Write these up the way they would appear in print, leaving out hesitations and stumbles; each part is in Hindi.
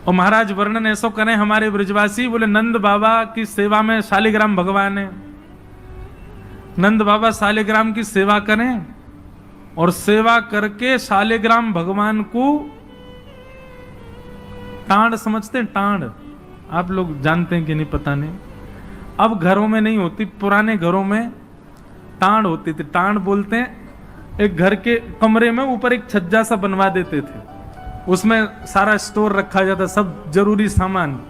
और महाराज वर्णन ऐसो करें हमारे ब्रजवासी, बोले नंद बाबा की सेवा में शालिग्राम भगवान है, नंद बाबा शालिग्राम की सेवा करें और सेवा करके शालिग्राम भगवान को टांड समझते हैं, टांड आप लोग जानते हैं कि नहीं पता नहीं, अब घरों में नहीं होती, पुराने घरों में टांड होती थी। टांड बोलते हैं एक घर के कमरे में ऊपर एक छज्जा सा बनवा देते थे, उसमें सारा स्टोर रखा जाता, सब जरूरी सामान।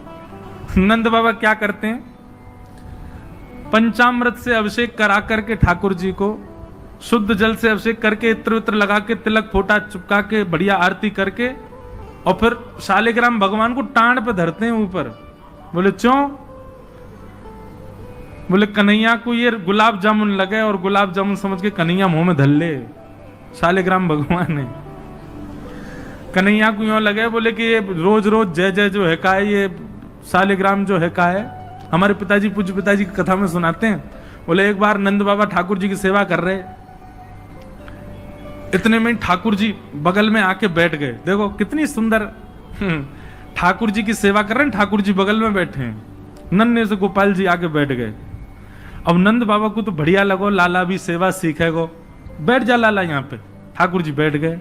नंद बाबा क्या करते हैं, पंचामृत से अभिषेक करा करके ठाकुर जी को शुद्ध जल से अभिषेक करके इत्र उत्र लगा के तिलक फोटा चुपका के बढ़िया आरती करके और फिर शालिग्राम भगवान को टांड पे धरते हैं ऊपर। बोले क्यों? बोले कन्हैया को ये गुलाब जामुन लगे और गुलाब जामुन समझ के कन्हैया मुंह में धर ले, शालिग्राम भगवान ने कन्हैया को यूं लगे, बोले कि ये रोज रोज जय जय जो है का है, ये शालिग्राम जो है का है। हमारे पिताजी पूज्य पिताजी की कथा में सुनाते हैं, बोले एक बार नंद बाबा ठाकुर जी की सेवा कर रहे, इतने में ठाकुर जी बगल में आके बैठ गए। देखो कितनी सुंदर, ठाकुर जी की सेवा कर रहे हैं, ठाकुर जी बगल में बैठे हैं, नन्हे से गोपाल जी आके बैठ गए। अब नंद बाबा को तो बढ़िया लगो, लाला भी सेवा सीखेगो, बैठ जा लाला यहाँ पे। ठाकुर जी बैठ गए।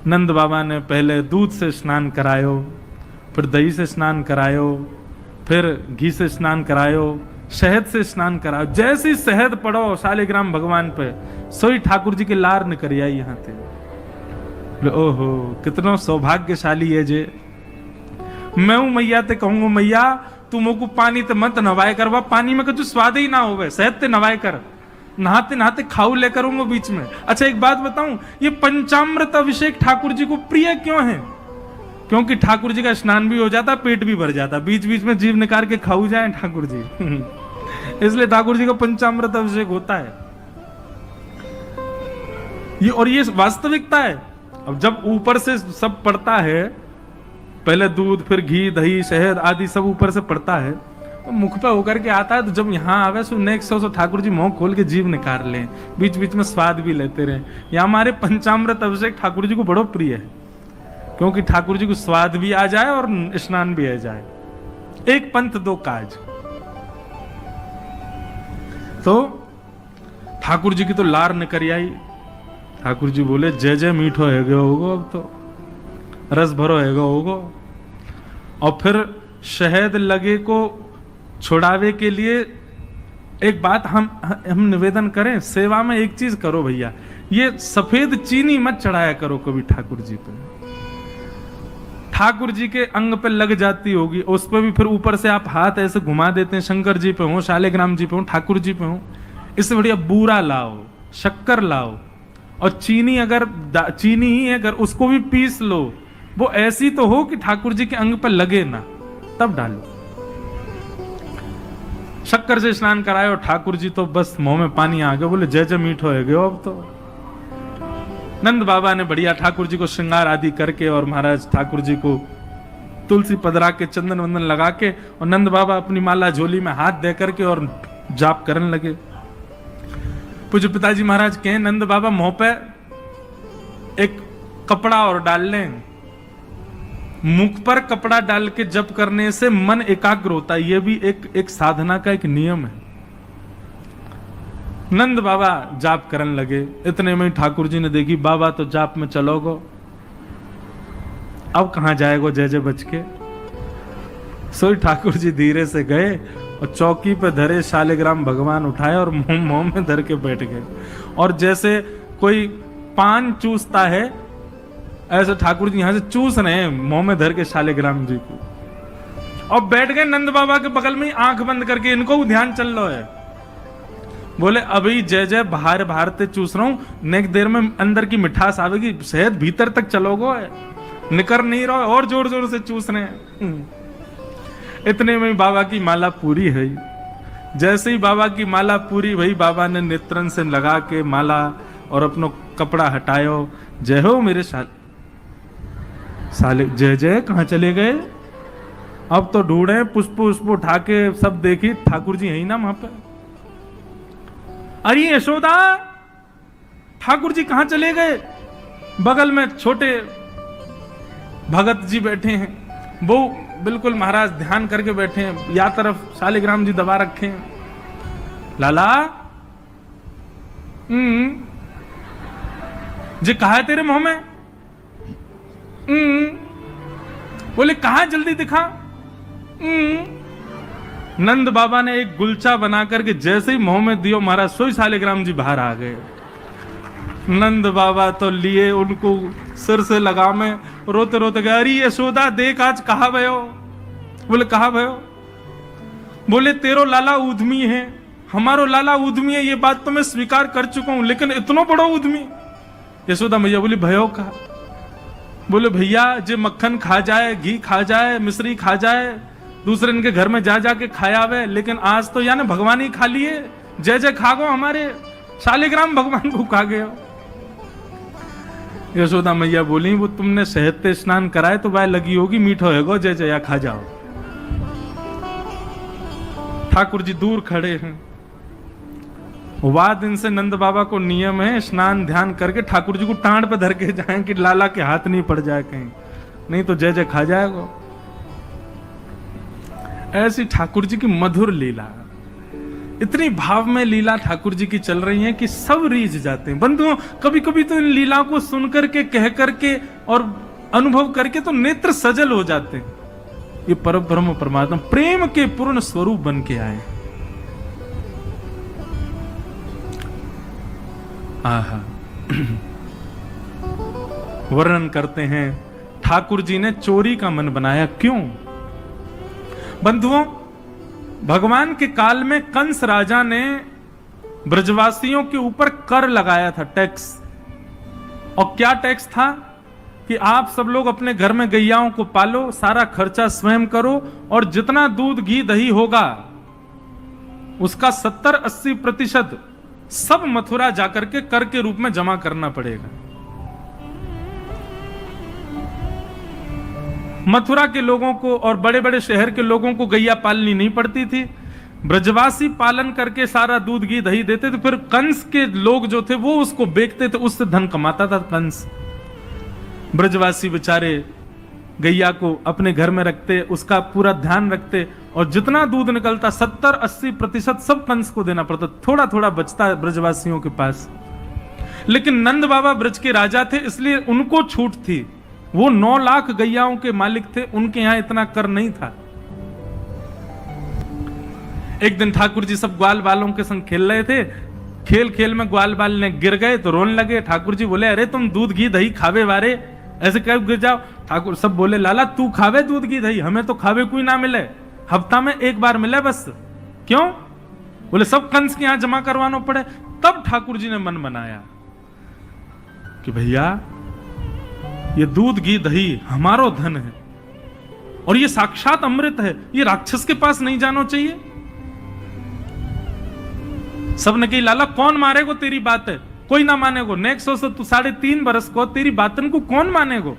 नंद बाबा ने पहले दूध से स्नान करायो, फिर दही से स्नान करायो, फिर घी से स्नान करायो, शहद से स्नान कराओ। जैसी शहद पड़ो शालिग्राम भगवान पे, सोई ठाकुर जी के लार न करिया यहाँ थे। ओहो कितना सौभाग्यशाली है जे। मैं हूं मैया ते कहूंगा, मैया तू मोको पानी ते मत नवाए करवा, पानी में कुछ स्वाद ही ना होवे, शहद ते नवाए कर, नहाते नहाते खाऊ ले करूंगा बीच में। अच्छा एक बात बताऊं, ये पंचामृत अभिषेक ठाकुर जी को प्रिय क्यों है? क्योंकि ठाकुर जी का स्नान भी हो जाता, पेट भी भर जाता, बीच बीच में जीभ निकाल के खाऊ जाए ठाकुर जी। इसलिए ठाकुर जी का पंचामृत अभिषेक होता है ये, और ये वास्तविकता है। अब जब ऊपर से सब पड़ता है, पहले दूध फिर घी दही शहद आदि सब ऊपर से पड़ता है, तो मुख पे होकर के आता है, तो जब यहाँ आवे so next so Thakur ji मुंह खोल के जीभ निकाल लें, बीच बीच में स्वाद भी लेते रहे। या हमारे पंचामृत अभिषेक ठाकुर जी को बड़ो प्रिय है, क्योंकि ठाकुर जी को स्वाद भी आ जाए और स्नान भी आ जाए, एक पंथ दो काज। तो ठाकुर जी की तो लार न करी आई। ठाकुर जी बोले जय जय मीठो है गयो होगो, अब तो रस भरो है गयो होगो। और फिर शहद लगे को छुड़ावे के लिए एक बात हम निवेदन करें, सेवा में एक चीज करो भैया, ये सफेद चीनी मत चढ़ाया करो कभी ठाकुर जी पे। ठाकुर जी के अंग पे लग जाती होगी, उस पर भी फिर ऊपर से आप हाथ ऐसे घुमा देते हैं, शंकर जी पे हो, शालिग्राम जी पे हो, ठाकुर जी पे हो। इससे बढ़िया बूरा लाओ, शक्कर लाओ, और चीनी अगर चीनी ही अगर उसको भी पीस लो, वो ऐसी तो हो कि ठाकुर जी के अंग पर लगे ना, तब डालो। शक्कर से स्नान कराए और ठाकुर जी तो बस मुंह में पानी आ गया, बोले जय जय मीठो है गयो। अब तो नंद बाबा ने बढ़िया ठाकुर जी को श्रृंगार आदि करके और महाराज ठाकुर जी को तुलसी पधरा के चंदन वंदन लगा के, और नंद बाबा अपनी माला झोली में हाथ दे करके और जाप करने लगे। पूज्य पिताजी महाराज कहे नंद बाबा मुंह पे एक कपड़ा और डाल लें, मुख पर कपड़ा डाल के जप करने से मन एकाग्र होता है, यह भी एक साधना का एक नियम है। नंद बाबा जाप करने लगे। इतने में ठाकुर जी ने देखी बाबा तो जाप में चलोगो, अब कहां जाएगो जय जय बच के। सोई ठाकुर जी धीरे से गए और चौकी पे धरे शालिग्राम भगवान उठाए और मुंह में धर के बैठ गए, और जैसे कोई पान चूसता है ऐसे ठाकुर जी यहां से चूस रहे हैं मुंह में धर के शालिग्राम जी को, और बैठ गए नंद बाबा के बगल में आंख बंद करके। इनको ध्यान चल रहा है, बोले अभी जय जय बाहर बाहर ते चूस रहा हूं, नेक देर में अंदर की मिठास आवेगी, शहद भीतर तक चलोगो, निकर नहीं रहो, और जोर जोर से चूस रहे हैं। इतने में बाबा की माला पूरी है। जैसे ही बाबा की माला पूरी भई, बाबा ने नेत्रन से लगा के माला और अपनो कपड़ा हटायो। जय हो मेरे साले जय जय कहां चले गए? अब तो ढूंढे, पुष्प पुष्प उठा के सब देखी, ठाकुर जी है ही ना वहां पे। अरे यशोदा ठाकुर जी कहां चले गए? बगल में छोटे भगत जी बैठे हैं, वो बिल्कुल महाराज ध्यान करके बैठे हैं, या तरफ शालिग्राम जी दबा रखे हैं। लाला जी कहा है तेरे मुंह में? बोले कहा, जल्दी दिखा। नंद बाबा ने एक गुलचा बना करके जैसे ही मुंह में दियो, महाराज सोई शालिग्राम जी बाहर आ गए। नंद बाबा तो लिए उनको सिर से लगा में, रोते रोते गए, अरे यशोदा देख आज कहा भयो। बोले कहा भयो? बोले तेरो लाला उद्यमी है, हमारो लाला उद्यमी है, ये बात तो मैं स्वीकार कर चुका हूं, लेकिन इतना बड़ा उद्यमी। यशोदा मैया बोली भयो का? बोले भैया जे मक्खन खा जाए, घी खा जाए, मिश्री खा जाए, दूसरे इनके घर में जा जाके खाया वे, लेकिन आज तो यानी भगवान ही खा लिए, जय जय खा गो, हमारे शालिग्राम भगवान को खा गए। यशोदा मैया बोली वो तुमने शहद से स्नान कराए तो वह लगी होगी, मीठो है गो, जय जया खा जाओ। ठाकुर जी दूर खड़े हैं। दिन से नंद बाबा को नियम है स्नान ध्यान करके ठाकुर जी को टांड पे धर के जाएं कि लाला के हाथ नहीं पड़ जाए कहीं, नहीं तो जय जय खा जाएगा। ऐसी ठाकुर जी की मधुर लीला, इतनी भाव में लीला ठाकुर जी की चल रही है कि सब रीझ जाते हैं। बंधुओं कभी कभी तो इन लीलाओं को सुन करके, कह करके और अनुभव करके तो नेत्र सजल हो जाते हैं। ये परब्रह्म परमात्मा प्रेम के पूर्ण स्वरूप बन के आए। आहा वर्णन करते हैं ठाकुर जी ने चोरी का मन बनाया। क्यों? बंधुओं भगवान के काल में कंस राजा ने ब्रजवासियों के ऊपर कर लगाया था, टैक्स। और क्या टैक्स था कि आप सब लोग अपने घर में गैयाओं को पालो, सारा खर्चा स्वयं करो, और जितना दूध घी दही होगा उसका 70-80% सब मथुरा जाकर के कर के रूप में जमा करना पड़ेगा। मथुरा के लोगों को और बड़े बड़े शहर के लोगों को गैया पालनी नहीं पड़ती थी, ब्रजवासी पालन करके सारा दूध घी दही देते थे। फिर कंस के लोग जो थे वो उसको बेचते थे, उससे धन कमाता था कंस। ब्रजवासी बेचारे गैया को अपने घर में रखते, उसका पूरा ध्यान रखते, और जितना दूध निकलता 70-80% सब कंस को देना पड़ता, थोड़ा थोड़ा बचता ब्रजवासियों के पास। लेकिन नंद बाबा ब्रज के राजा थे, इसलिए उनको छूट थी। वो 9 लाख गैयाओं के मालिक थे, उनके यहां इतना कर नहीं था। एक दिन ठाकुर जी सब ग्वाल बालों के संग खेल रहे थे, खेल खेल में ग्वाल बाल ने गिर गए तो रोने लगे। ठाकुर जी बोले अरे तुम दूध घी दही खावे वारे, ऐसे कब गिर जाओ? ठाकुर सब बोले लाला तू खावे दूध घी दही, हमें तो खावे कोई ना मिले, हफ्ता में एक बार मिले बस। क्यों? बोले सब कंस के यहां जमा करवाना पड़े। तब ठाकुर जी ने मन बनाया कि भैया ये दूध घी दही हमारो धन है और ये साक्षात अमृत है, ये राक्षस के पास नहीं जाना चाहिए। सबने कही लाला कौन मारेगो तेरी बात है, कोई ना मानेगो, नेक्स्ट हो तू 3.5 बरस को तेरी बातन को कौन मानेगो।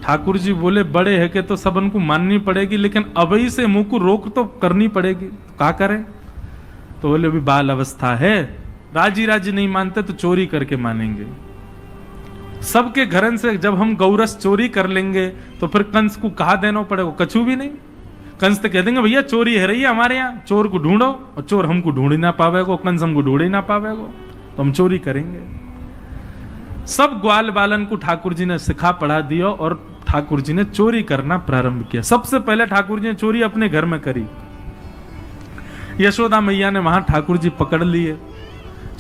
ठाकुर जी बोले बड़े है के तो सबन को माननी पड़ेगी, लेकिन अभी से मुंह को रोक तो करनी पड़ेगी, तो क्या करें? तो बोले अभी बाल अवस्था है, राजी राजी नहीं मानते तो चोरी करके मानेंगे। सबके घरन से जब हम गौरस चोरी कर लेंगे तो फिर कंस को कहा देना पड़ेगा, कछु भी नहीं। कंस तो कह देंगे भैया चोरी है रही है हमारे यहाँ, चोर को ढूंढो, और चोर हमको ढूंढ ही ना पावेगो, कंस हमको ढूंढ ही ना पावेगो, तो हम चोरी करेंगे। सब ग्वाल बालन को ठाकुर जी ने सिखा पढ़ा दिया और ठाकुर जी ने चोरी करना प्रारंभ किया। सबसे पहले ठाकुर जी ने चोरी अपने घर में करी। यशोदा मैया ने वहां ठाकुर जी पकड़ लिए।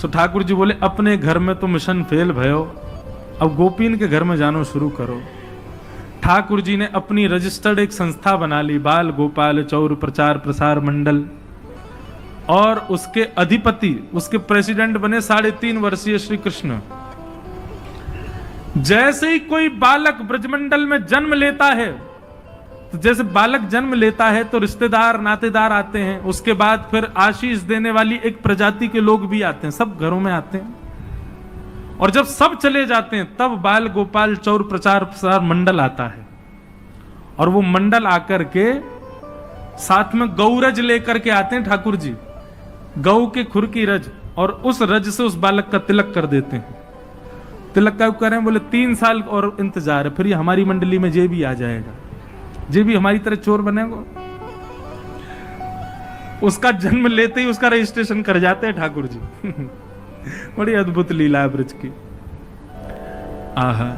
तो ठाकुर जी बोले अपने घर में तो मिशन फेल भयो, अब गोपीन के घर में जानो शुरू करो। ठाकुर जी ने अपनी रजिस्टर्ड एक संस्था बना ली, बाल गोपाल चौर प्रचार प्रसार मंडल, और उसके अधिपति, उसके प्रेसिडेंट बने 3.5 वर्षीय श्री कृष्ण। जैसे ही कोई बालक ब्रजमंडल में जन्म लेता है, तो जैसे बालक जन्म लेता है तो रिश्तेदार नातेदार आते हैं, उसके बाद फिर आशीष देने वाली एक प्रजाति के लोग भी आते हैं, सब घरों में आते हैं। और जब सब चले जाते हैं तब बाल गोपाल चौर प्रचार प्रसार मंडल आता है, और वो मंडल आकर के साथ में गौरज लेकर के आते हैं ठाकुर जी, गौ के खुर की रज, और उस रज से उस बालक का तिलक कर देते हैं। तिलक का करें, बोले 3 साल और इंतजार है, फिर ये हमारी मंडली में ये भी आ जाएगा। जे भी हमारी तरह चोर बनेगा। उसका जन्म लेते ही उसका रजिस्ट्रेशन कर जाते हैं ठाकुर जी। बड़ी अद्भुत लीला है ब्रज की। आहा,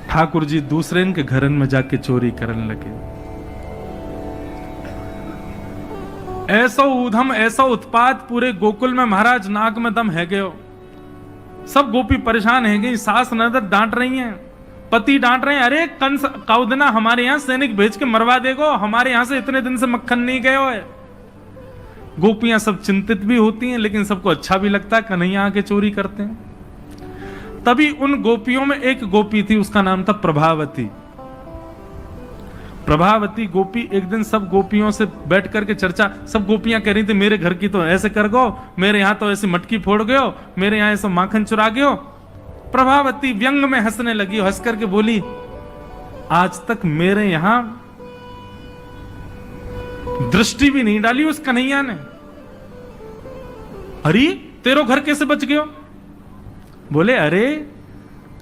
ठाकुर जी दूसरे के घरन में जाके चोरी करने लगे। ऐसा ऊधम, ऐसा उत्पात पूरे गोकुल में, महाराज नाक में दम है गयो। सब गोपी परेशान है गई, सास ननद डांट रही हैं, पति डांट रहे हैं, अरे कंस कौदना हमारे यहां सैनिक भेज के मरवा देगो, हमारे यहां से इतने दिन से मक्खन नहीं गयो है। गोपियां सब चिंतित भी होती हैं, लेकिन सबको अच्छा भी लगता है, कन्हैया आके चोरी करते हैं। तभी उन गोपियों में एक गोपी थी, उसका नाम था प्रभावती। प्रभावती गोपी एक दिन सब गोपियों से बैठ करके चर्चा, सब गोपियां कह रही थी मेरे घर की तो ऐसे कर गो, मेरे यहां तो ऐसी मटकी फोड़ गयो, मेरे यहां ऐसा माखन चुरा गयो। प्रभावती व्यंग में हंसने लगी, हंस करके बोली आज तक मेरे यहां दृष्टि भी नहीं डाली उस कन्हैया ने। अरे तेरो घर कैसे बच गयो? बोले अरे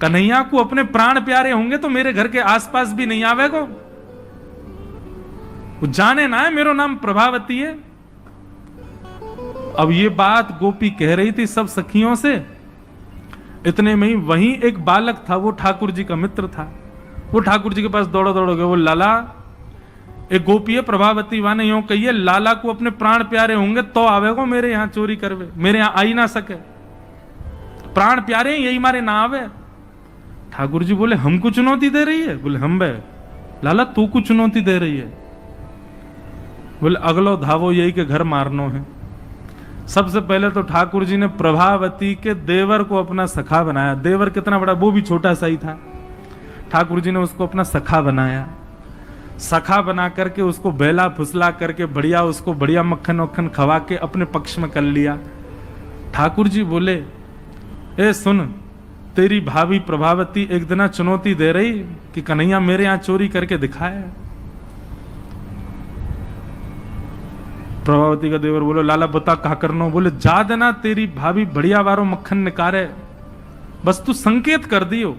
कन्हैया को अपने प्राण प्यारे होंगे तो मेरे घर के आसपास भी नहीं आवेगो, वो जाने ना है मेरो नाम प्रभावती है। अब ये बात गोपी कह रही थी सब सखियों से, इतने में ही वहीं एक बालक था, वो ठाकुर जी का मित्र था। वो ठाकुर जी के पास दौड़ो दौड़ो गए, वो लाला एक गोपी है प्रभावती वाने यूं कहिए, लाला को अपने प्राण प्यारे होंगे तो आवेगो मेरे यहां चोरी करवे, मेरे यहां आई ना सके, प्राण प्यारे यही मारे ना आवे। ठाकुर जी बोले हमको चुनौती दे रही है? बोले हम बे लाला तू को चुनौती दे रही है? बोले अगलो धावो यही के घर मारनो है। सबसे पहले तो ठाकुर जी ने प्रभावती के देवर को अपना सखा बनाया। देवर कितना बड़ा, वो भी छोटा सा ही था। ठाकुर जी ने उसको अपना सखा बनाया। सखा बना करके उसको बेला फुसला करके बढ़िया उसको बढ़िया मक्खन वक्खन खवा के अपने पक्ष में कर लिया। ठाकुर जी बोले ए सुन, तेरी भाभी प्रभावती एक दिन चुनौती दे रही कि कन्हैया मेरे यहां चोरी करके दिखाया। प्रभावती का देवर बोलो लाला बता कहा करनो? बोले जा देना तेरी भाभी बढ़िया वारो मक्खन निकारे, बस तू संकेत कर दियो,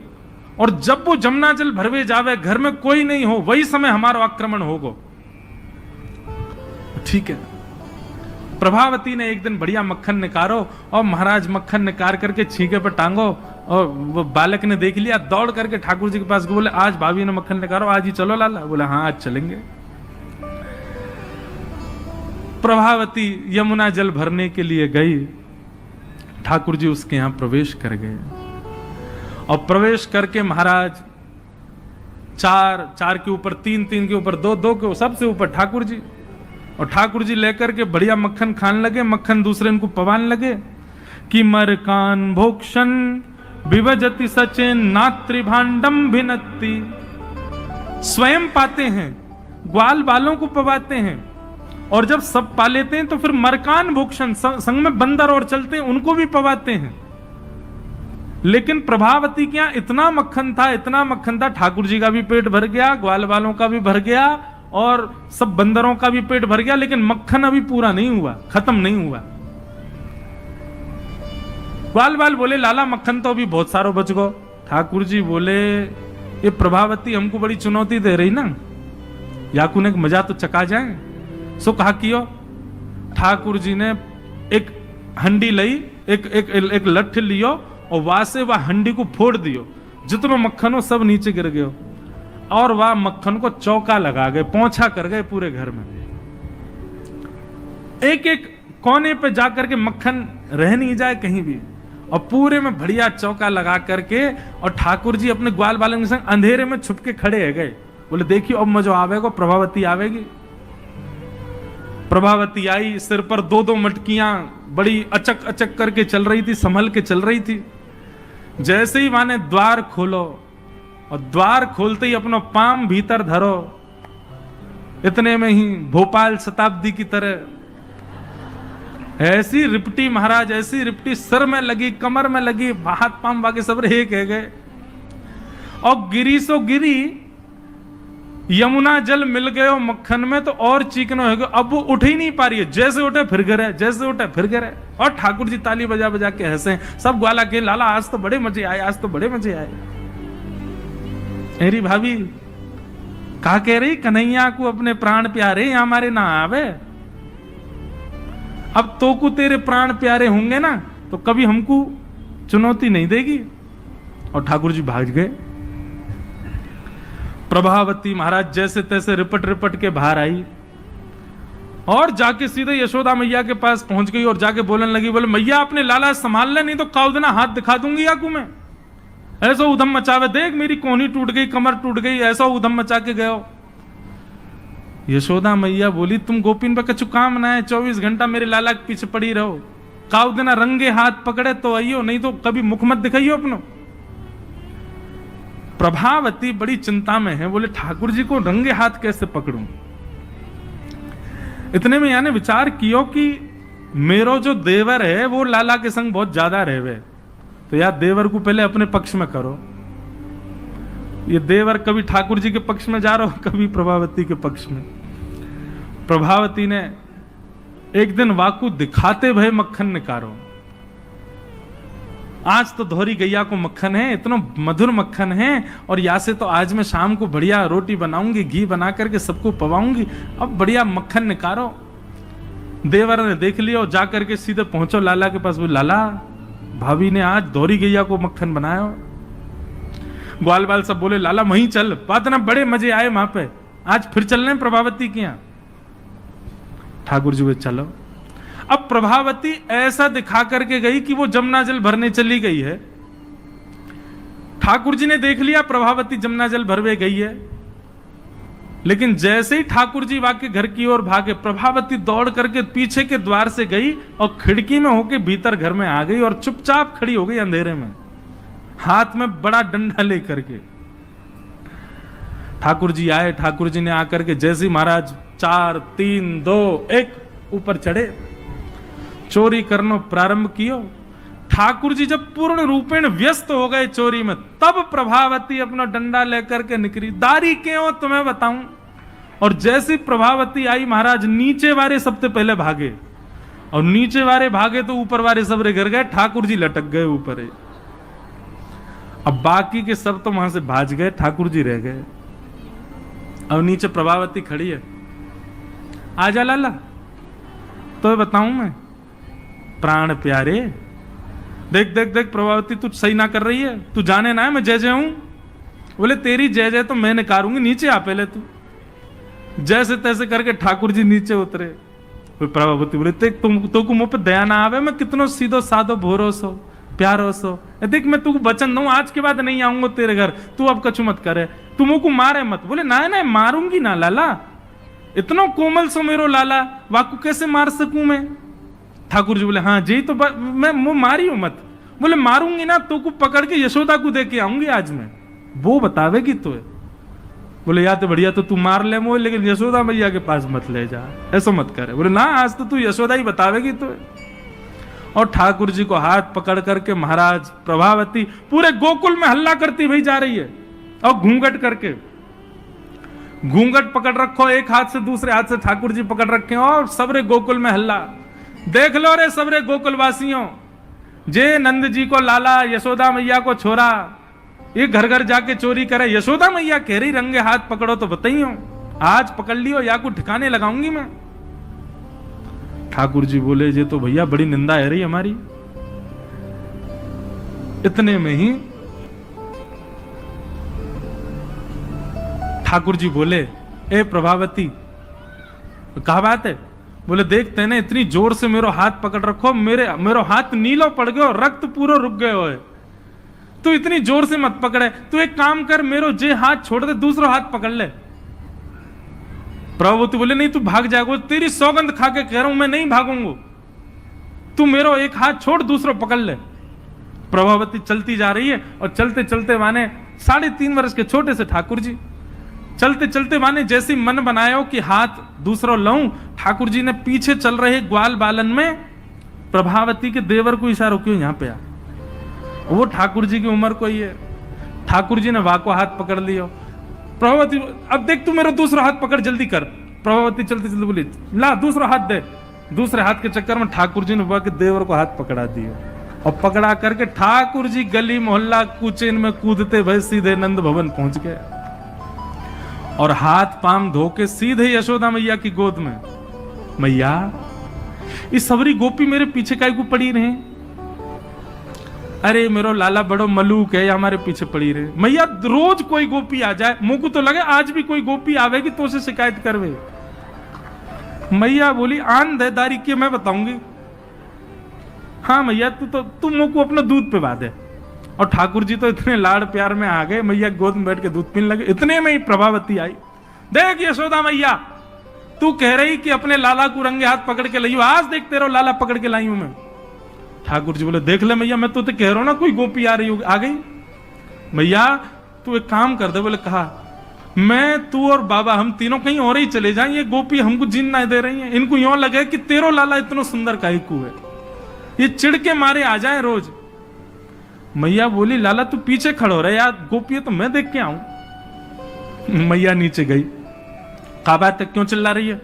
और जब वो जमुना जल भरवे जावे घर में कोई नहीं हो वही समय हमारा आक्रमण होगो। ठीक है। प्रभावती ने एक दिन बढ़िया मक्खन निकारो और महाराज मक्खन निकाल करके छींके पर टांगो, और वो बालक ने देख लिया, दौड़ करके ठाकुर जी के पास बोले आज भाभी ने मक्खन निकालो, आज ही चलो लाला। बोले हाँ आज चलेंगे। प्रभावती यमुना जल भरने के लिए गई, ठाकुर जी उसके यहां प्रवेश कर गए, और प्रवेश करके महाराज चार के ऊपर तीन के ऊपर दो के सबसे ऊपर ठाकुर जी, और ठाकुर जी लेकर के बढ़िया मक्खन खाने लगे। मक्खन दूसरे इनको पवान लगे कि मरकान भोक्षण विभजति सचेन नात्री भांडम भिन्नति। स्वयं पाते हैं, ग्वाल बालों को पवाते हैं, और जब सब पा लेते हैं तो फिर मरकान भोक्षण संग में बंदर और चलते हैं उनको भी पवाते हैं। लेकिन प्रभावती के यहां इतना मक्खन था, ठाकुर जी का भी पेट भर गया, ग्वाल बालों का भी भर गया, और सब बंदरों का भी पेट भर गया, लेकिन मक्खन अभी पूरा नहीं हुआ, खत्म नहीं हुआ। ग्वाल बाल बोले लाला मक्खन तो अभी बहुत सारो बच गो। ठाकुर जी बोले ये प्रभावती हमको बड़ी चुनौती दे रही ना, याकू ने मजा तो चका जाए। सो कहा कियो। ठाकुर जी ने एक हंडी लई, एक लठ लियो, और वहां से वह हंडी को फोड़ दियो, जितना मक्खन हो सब नीचे गिर गयो, और वह मक्खन को चौका लगा गए, पोंछा कर गए पूरे घर में। एक एक कोने पे जाकर के मक्खन रह नहीं जाए कहीं भी, और पूरे में बढ़िया चौका लगा करके, और ठाकुर जी अपने ग्वाल बालन के संग अंधेरे में छुप के खड़े है गए। बोले देखियो अब मजो आवेगा, प्रभावती आवेगी। प्रभावती आई, सिर पर दो मटकियां बड़ी अचक अचक करके चल रही थी, संभल के चल रही थी। जैसे ही माने द्वार खोलो, और द्वार खोलते ही अपना पाम भीतर धरो, इतने में ही भोपाल शताब्दी की तरह ऐसी रिपटी महाराज, ऐसी रिपटी सिर में लगी, कमर में लगी, हाथ पाम बाकी सब रहे कह गए, और गिरी सो गिरी। यमुना जल मिल गए मक्खन में तो और चीकनो हो गया, अब वो उठ ही नहीं पा रही है, जैसे उठे फिर गिरे, जैसे उठे फिर गिरे। और ठाकुर जी ताली बजा बजा के हंसे, सब ग्वाला के लाला आज तो बड़े मजे आए, आज तो बड़े मजे आए। मेरी भाभी कहा कह रही कन्हैया को अपने प्राण प्यारे यहाँ हमारे ना आवे। अब तो को तेरे प्राण प्यारे होंगे ना तो कभी हमको चुनौती नहीं देगी। और ठाकुर जी भाग गए। प्रभावती महाराज जैसे तैसे रिपट रिपट के बाहर आई और जाके सीधे यशोदा मैया के पास पहुंच गई और जाके बोलने लगी, बोले मैया अपने लाला संभाल ले, नहीं तो काउदना हाथ दिखा दूंगी आकू में। ऐसा उधम मचावे, देख मेरी कोहनी टूट गई, कमर टूट गई, ऐसा उधम मचा के गयो। यशोदा मैया बोली, तुम गोपिन पे कछु काम ना है, 24 घंटा मेरे लाला के पीछे पड़ी रहो। काउदना रंगे हाथ पकड़े तो आइयो, नहीं तो कभी मुख मत दिखाइयो अपनो। प्रभावती बड़ी चिंता में है, बोले ठाकुर जी को रंगे हाथ कैसे पकड़ूं। इतने में यानी विचार कियो कि मेरो जो देवर है वो लाला के संग बहुत ज्यादा रहवे, तो यार देवर को पहले अपने पक्ष में करो। ये देवर कभी ठाकुर जी के पक्ष में जा रहा हो, कभी प्रभावती के पक्ष में। प्रभावती ने एक दिन वाकू दिखाते भय मक्खन निकारो। आज तो धोरी गैया को मक्खन है, इतना मधुर मक्खन है, और या से तो आज मैं शाम को बढ़िया रोटी बनाऊंगी, घी बना करके सबको पवाऊंगी, अब बढ़िया मक्खन निकारो। देवर ने देख लिया और जाकर के सीधे पहुंचो लाला के पास, बोले लाला भाभी ने आज धोरी गैया को मक्खन बनाया। ग्वाल बाल सब बोले लाला वहीं चल, बात ना बड़े मजे आए वहां पे, आज फिर चल रहे प्रभावती के यहाँ। ठाकुर जी बोले चलो। अब प्रभावती ऐसा दिखा करके गई कि वो जमुना जल भरने चली गई है। ठाकुर जी ने देख लिया प्रभावती जमुना जल भरवे गई है, लेकिन जैसे ही ठाकुर जी वाके घर की ओर भागे, प्रभावती दौड़ करके पीछे के द्वार से गई और खिड़की में होके भीतर घर में आ गई और चुपचाप खड़ी हो गई अंधेरे में, हाथ में बड़ा डंडा लेकर के। ठाकुर जी आए, ठाकुर जी ने आकर के जैसे ही महाराज 4 3 2 1 ऊपर चढ़े, चोरी करना प्रारंभ कियो। ठाकुर जी जब पूर्ण रूपेण व्यस्त हो गए चोरी में, तब प्रभावती अपना डंडा लेकर के निकली। दारी क्यों तुम्हें बताऊं। और जैसी प्रभावती आई, महाराज नीचे वाले सबसे पहले भागे, और नीचे वाले भागे तो ऊपर वाले सब गिर गए, ठाकुर जी लटक गए ऊपर। अब बाकी के सब तो वहां से भाज गए, ठाकुर जी रह गए। अब नीचे प्रभावती खड़ी है, आजा लाला तो बताऊं मैं, प्राण प्यारे देख देख देख प्रभावती तू सही ना कर रही है, तू जाने ना है मैं जय जय हूं। बोले तेरी जय जय तो मैं निकारूंगी, नीचे आ पहले तू। जैसे तैसे करके ठाकुर जी नीचे उतरे। प्रभावती बोले देख तुम तो को मुंह पे दया ना आवे, मैं कितनो सीधो साधो भोरो सो प्यारो सो, देख मैं तू वचन दूं आज के बाद नहीं आऊंगा तेरे घर, तू अब कछु मत करे, तू मुंह को मारे मत। बोले ना ना मारूंगी ना लाला, इतना कोमल सो मेरो लाला, वाकू कैसे मार सकूं मैं। ठाकुर जी बोले हाँ जी तो मैं मुंह मारी हूं मत। बोले मारूंगी ना तो को पकड़ के यशोदा को दे के आऊंगी आज मैं, वो बतावेगी तो। बोले या तो बढ़िया तो तू मार ले मोह, लेकिन यशोदा मैया के पास मत ले जा, ऐसा मत करे। बोले ना आज तो तू यशोदा ही बतावेगी तो। और ठाकुर जी को हाथ पकड़ करके महाराज प्रभावती पूरे गोकुल में हल्ला करती भाई जा रही है, और घूंघट करके, घूंघट पकड़ रखो एक हाथ से, दूसरे हाथ से ठाकुर जी पकड़ रखे, और सबरे गोकुल में हल्ला। देख लो रे सबरे गोकुल वासियों, जे नंद जी को लाला, यशोदा मैया को छोरा, ये घर घर जाके चोरी करे। यशोदा मैया कह रही रंगे हाथ पकड़ो तो बताइयो, आज पकड़ लियो या को ठिकाने लगाऊंगी मैं। ठाकुर जी बोले जे तो भैया बड़ी निंदा है रही हमारी। इतने में ही ठाकुर जी बोले ए प्रभावती कहा बात है। बोले देखते ना इतनी जोर से मेरो हाथ पकड़ रखो, मेरो हाथ नीलो पड़ गयो, रक्त पूरा रुक गयो है, तू इतनी जोर से मत पकड़े, तू एक काम कर मेरो जे हाथ छोड़ दे दूसरा हाथ पकड़ ले। प्रभावती बोले नहीं तू भाग जाएगा, तेरी सौगंध खा के कह रहा हूं मैं नहीं भागूंगा, तू मेरो एक हाथ छोड़ दूसरा पकड़ ले। प्रभावती चलती जा रही है और चलते चलते माने 3.5 वर्ष के छोटे से ठाकुर जी चलते चलते माने जैसे मन बनायो कि हाथ दूसरा लाऊं, ठाकुर जी ने पीछे चल रहे ग्वाल बालन में प्रभावती के देवर को इशारा क्यों यहाँ पे आ, वो ठाकुर जी की उम्र को ही है। ठाकुर जी ने वाको हाथ पकड़ लियो। प्रभावती अब देख तू मेरा दूसरा हाथ पकड़ जल्दी कर। प्रभावती चलते चलते बोली ला दूसरा हाथ दे। दूसरे हाथ के चक्कर में ठाकुर जी ने वह के देवर को हाथ पकड़ा दिया, और पकड़ा करके ठाकुर जी गली मोहल्ला कूचेन में कूदते भय सीधे नंद भवन पहुंच गए। और हाथ पांव धो के सीधे यशोदा मैया की गोद में, मैया इस सबरी गोपी मेरे पीछे काहे को पड़ी रहे? अरे मेरो लाला बड़ो मलूक है, हमारे पीछे पड़ी रहे। मैया रोज कोई गोपी आ जाए, मुंह को तो लगे आज भी कोई गोपी आवेगी तो उसे शिकायत करवे। मैया बोली आन देदारी की मैं बताऊंगी। हाँ मैया तू मुंह को अपना दूध पिला दे। और ठाकुर जी तो इतने लाड़ प्यार में आ गए, मैया गोद में बैठ के दूध पीने लगे। इतने में ही प्रभावती आई, देख यशोदा मैया तू कह रही कि अपने लाला को रंगे हाथ पकड़ के लाई, आज देख तेरा लाला पकड़ के लाई हूं मैं। ठाकुर जी बोले देख ले मैया, मैं तो कह रहा हूं ना कोई गोपी आ रही होगी, आ गई। मैया तू एक काम कर दे। बोले कहा, मैं तू और बाबा हम तीनों कहीं और ही चले जाएं, ये गोपी हमको जीन ना दे रही है। इनको यूं लगे कि तेरो लाला इतना सुंदर काहे को है, ये चिढ़ के मारे आ जाए रोज। मैया बोली लाला तू पीछे खड़ो रहे यार, गोपी है तो मैं देख के आऊं। मैया नीचे गई, कहा बात क्यों चिल्ला रही है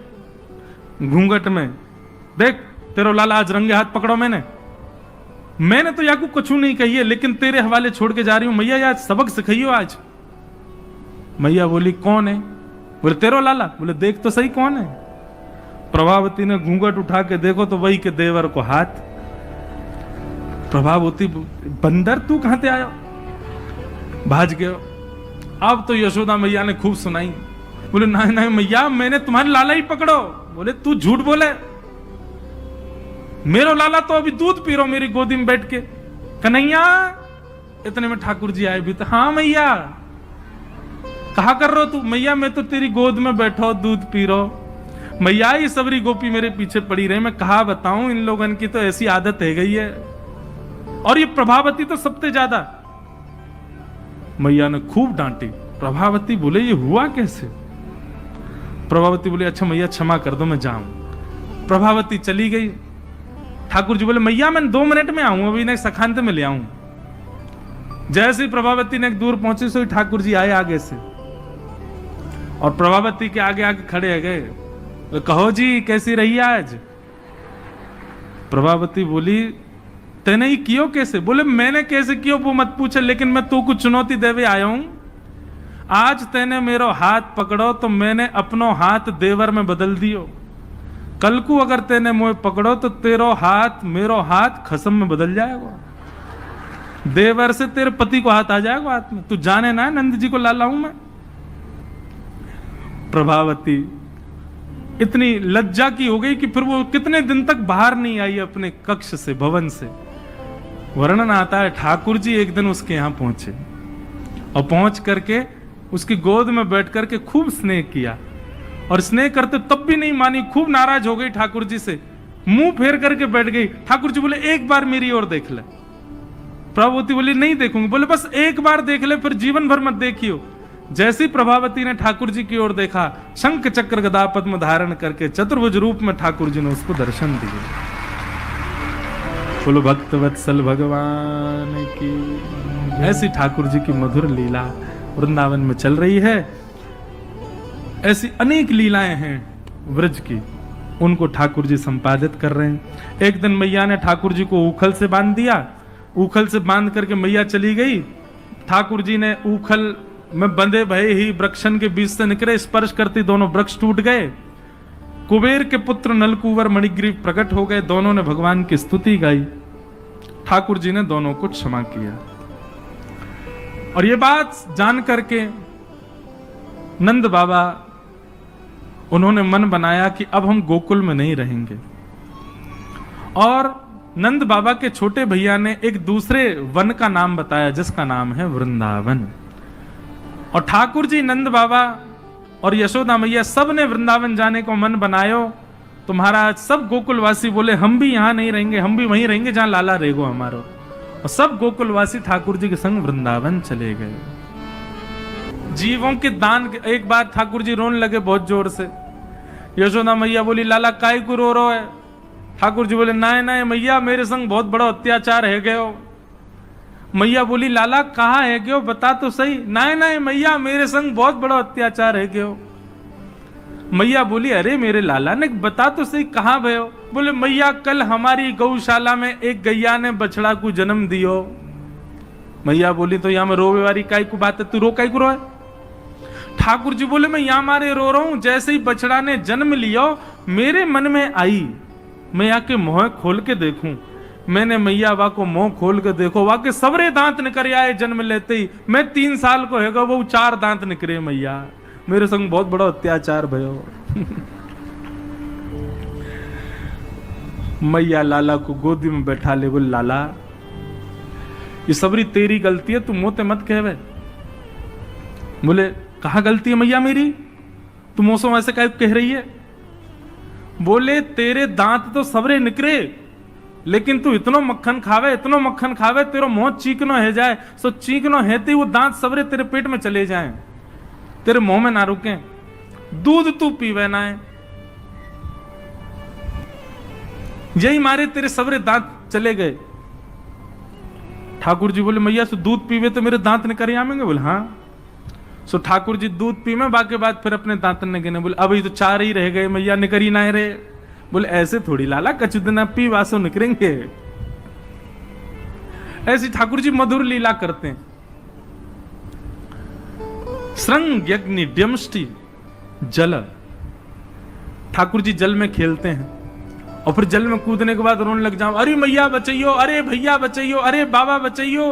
घूंघट में, देख तेरो लाला आज रंगे हाथ पकड़ो। मैंने तो या को कुछ नहीं कही है, लेकिन तेरे हवाले छोड़ के जा रही हूं। मैया यार सबक सिखाइयो आज। मैया बोली कौन है? बोले तेरो लाला। बोले देख तो सही कौन है। प्रभावती ने घूंघट उठा के देखो तो वही के देवर को हाथ। प्रभावती बंदर तू कहां से आयो, भाज गयो। अब तो यशोदा मैया ने खूब सुनाई। बोले नहीं नहीं मैया मैंने तुम्हारे लाला ही पकड़ो। बोले तू झूठ बोले, मेरो लाला तो अभी दूध पी रहा मेरी गोदी में बैठ के। कन्हैया इतने में ठाकुर जी आए भी तो, हाँ मैया कहा कर रहे हो तू? मैया मैं तो तेरी गोद में बैठो दूध पी रहा। मैया ये सबरी गोपी मेरे पीछे पड़ी रहे, मैं कहा बताऊं, इन लोगन की तो ऐसी आदत है गई है, और ये प्रभावती तो सबसे ज्यादा। मैया ने खूब डांटी। प्रभावती बोले ये हुआ कैसे? प्रभावती बोले अच्छा मैया क्षमा कर दो मैं जाऊं। प्रभावती चली गई। ठाकुर जी बोले मैया मैं 2 मिनट में आऊं, अभी ने सखांत में ले आऊं। जैसे ही प्रभावती ने दूर पहुंचे सो ठाकुर जी आए आगे से, और प्रभावती के आगे आगे खड़े हो गए। कहो जी कैसी रही आज? प्रभावती बोली तेने ही कियो कैसे? बोले मैंने कैसे कियो वो मत पूछे, लेकिन मैं तू को चुनौती देवे आया हूं। आज तेने मेरो हाथ पकड़ो तो मैंने अपनो हाथ देवर में बदल दियो। कल को अगर तेने मुझे पकड़ो तो तेरो हाथ मेरो हाथ खसम में बदल जाएगा। देवर से तेरे पति को हाथ आ जाएगा हाथ में। तू जाने ना नंद जी को लाला हूं मैं। प्रभावती इतनी लज्जा की हो गई कि फिर वो कितने दिन तक बाहर नहीं आई अपने कक्ष से, भवन से। वर्णन आता है ठाकुर जी एक दिन उसके यहां पहुंचे और पहुंच करके उसकी गोद में बैठ करके खूब स्नेह किया, और स्नेह करते तब भी नहीं मानी, खूब नाराज हो गई ठाकुर जी से, मुंह फेर करके बैठ गई। ठाकुर जी बोले एक बार मेरी ओर देख ले। प्रभावती बोली नहीं देखूंगी। बोले बस एक बार देख ले, फिर जीवन भर मत देखियो। जैसी प्रभावती ने ठाकुर जी की ओर देखा, शंख चक्र गदा पद्म धारण करके चतुर्भुज रूप में ठाकुर जी ने उसको दर्शन दिए। बोलो भक्त वत्सल भगवान की। ऐसी ठाकुर जी की मधुर लीला वृंदावन में चल रही है। ऐसी अनेक लीलाएं हैं व्रज की, उनको ठाकुर जी संपादित कर रहे हैं। एक दिन मैया ने ठाकुर जी को ऊखल से बांध दिया। ऊखल से बांध करके मैया चली गई। ठाकुर जी ने ऊखल में बंधे भये ही वृक्षन के बीच से निकले, स्पर्श करती दोनों वृक्ष टूट गए। कुबेर के पुत्र नलकुवर मणिग्रीव प्रकट हो गए। दोनों ने भगवान की स्तुति गाई। ठाकुर जी ने दोनों को क्षमा किया। और ये बात जान करके नंद बाबा उन्होंने मन बनाया कि अब हम गोकुल में नहीं रहेंगे। और नंद बाबा के छोटे भैया ने एक दूसरे वन का नाम बताया जिसका नाम है वृंदावन। और ठाकुर जी, नंद बाबा और यशोदा मैया सब ने वृंदावन जाने को मन बनायो। तो महाराज सब गोकुलवासी बोले हम भी यहां नहीं रहेंगे, हम भी वहीं रहेंगे जहां लाला रहेगो हमारो। और सब गोकुलवासी ठाकुर जी के संग वृंदावन चले गए। जीवों के दान। एक बार ठाकुर जी रोने लगे बहुत जोर से। यशोदा मैया बोली लाला काय को रो रहा है? ठाकुर जी बोले नहीं नहीं मैया मेरे संग बहुत बड़ा अत्याचार है गयो। मैया बोली लाला कहाँ है गयो बता तो सही। नहीं नहीं मैया मेरे संग बहुत बड़ा अत्याचार है गयो। मैया बोली अरे मेरे लाला ने बता तो सही कहाँ भयो? बोले मैया कल हमारी गौशाला में एक गैया ने बछड़ा को जन्म दियो। मैया बोली तो यहां में रोवे वाली काय को बात है, तू रो काय को रोए? ठाकुर जी बोले मैं यहां मारे रो रहा हूं, जैसे ही बछड़ा ने जन्म लिया मेरे मन में आई मैं आके मुंह खोल के देखूं। मैंने मैया वा को मुंह खोल के देखो, वा के सबरे दांत निकल आए जन्म लेते ही। मैं 3 साल को हैगा, वो 4 दांत निकले। मैया मेरे संग बहुत बड़ा अत्याचार भयो। मैया लाला को गोदी में बैठा ले, बोले लाला ये सबरी तेरी गलती है, तू मोते मत कहवे। बोले कहां गलती है मैया मेरी, तू मौसम ऐसे क्या कह रही है। बोले तेरे दांत तो सबरे निकरे, लेकिन तू इतनो मक्खन खावे, इतनो मक्खन खावे, तेरो मुंह चीकनो है जाए, सो चीकनो है वो दांत सबरे तेरे पेट में चले जाएं, तेरे मुंह में ना रुके। दूध तू पीवे ना है, यही मारे तेरे सबरे दांत चले गए। ठाकुर जी बोले मैया सो दूध पीवे तो मेरे दांत निकल आवेंगे। बोले हाँ। सो ठाकुर जी दूध पीवे, बाकी बाद फिर अपने दांत ने गिने। बोले अब ये तो 4 ही रह गए मैया, निकरी ना रहे। बोले ऐसे थोड़ी लाला, कछु दिन पी वासो निकलेंगे। ऐसी ठाकुर जी मधुर लीला करते हैं। श्रृंग यज्ञ द्यमष्टि जल, ठाकुर जी जल में खेलते हैं और फिर जल में कूदने के बाद रोने लग जाओ, अरे मैया बचाइयो, अरे भैया बचाइयो, अरे बाबा बचाइयो।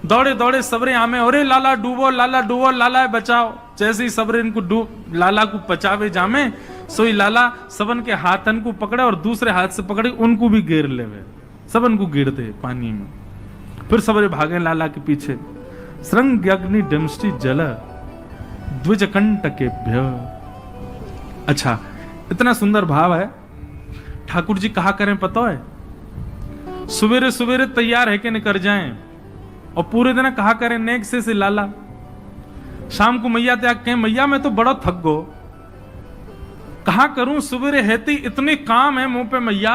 दौड़े दौड़े सबरे आमे, अरे लाला डूबो, लाला डूबो, लाला बचाओ। जैसे ही सबरे इनको लाला को बचावे जामे, सोई लाला सबन के हाथन को पकड़े और दूसरे हाथ से पकड़े उनको भी घेर लेवे, सबन को गिर दे पानी में। फिर सबरे भागे लाला के पीछे। श्रृंग अग्नि डमष्टि जल द्विज कंटकेभ्य। अच्छा, इतना सुंदर भाव है। ठाकुर जी कहा करें पता है, सवेरे सवेरे तैयार है कि निकल जाएं और पूरे दिन कहा करें नेक से लाला। शाम को मैया त्याग कहें मैया मैं तो बड़ा थक गो, कहा करूं सवेरे हेती इतने काम है मुंह पे मैया।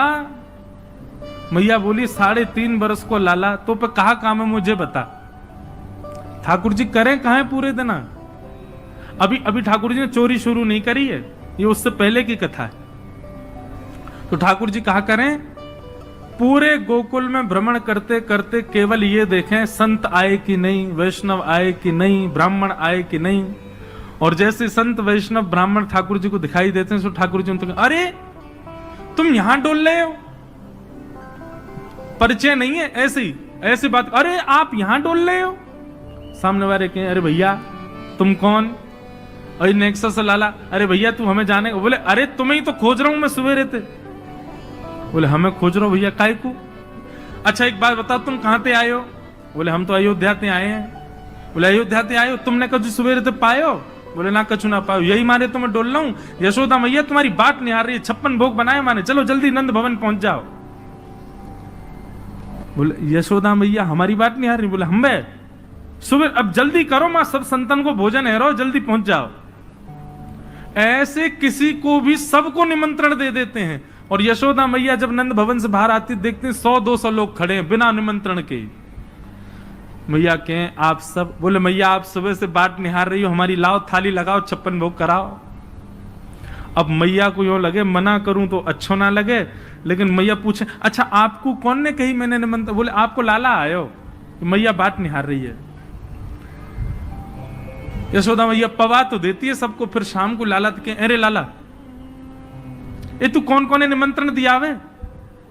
मैया बोली 3.5 बरस को लाला, तो पे कहा काम है मुझे बता। ठाकुर जी करें कहा है पूरे दिन। अभी ठाकुर जी ने चोरी शुरू नहीं करी है, ये उससे पहले की कथा है। तो ठाकुर जी कहा करें पूरे गोकुल में भ्रमण करते करते केवल ये देखें संत आए कि नहीं, वैष्णव आए कि नहीं, ब्राह्मण आए कि नहीं। और जैसे संत वैष्णव ब्राह्मण ठाकुर जी को दिखाई देते हैं, तो ठाकुर जी उनको अरे तुम यहां डोल रहे हो, परिचय नहीं है, ऐसी बात, अरे आप यहां डोल रहे हो। सामने वाले कहें अरे भैया तुम कौन, अरे नेक्सस लाला, अरे भैया तू हमें जाने। बोले अरे तुम्हें ही तो खोज रहा हूं मैं सवेरे थे। बोले हमें खोज रहे हो भैया काय को। अच्छा एक बात बताओ तुम कहां से आए हो। बोले हम तो अयोध्या से आए हैं। बोले अयोध्या से आए हो, तुमने कभी सवेरे थे पाए हो। बोले ना कछु ना पाओ, यही मारे तो मैं डोल रहा हूं। यशोदा मैया तुम्हारी बात नहीं आ रही है, 56 भोग बनाए माने, चलो जल्दी नंद भवन पहुंच जाओ। बोले यशोदा मैया हमारी बात नहीं आ रही। बोले हम सुबह अब जल्दी करो मां, सब संतन को भोजन है, रहो जल्दी पहुंच जाओ। ऐसे किसी को भी सबको निमंत्रण दे देते हैं। और यशोदा मैया जब नंद भवन से बाहर आती देखते हैं 100-200 लोग खड़े हैं बिना निमंत्रण के। मैया कहें आप सब। बोले मैया आप सुबह से बात निहार रही हो हमारी, लाओ थाली लगाओ 56 भोग कराओ। अब मैया को यूं लगे मना करूं तो अच्छो ना लगे, लेकिन मैया पूछे अच्छा आपको कौन ने कही मैंने निमंत्रण। बोले आपको लाला आयो। मैया बात निहार रही है। यशोदा मैया पवा तो देती है सबको, फिर शाम को लाला के अरे लाला ये तू कौन कौन ने निमंत्रण दिया वे।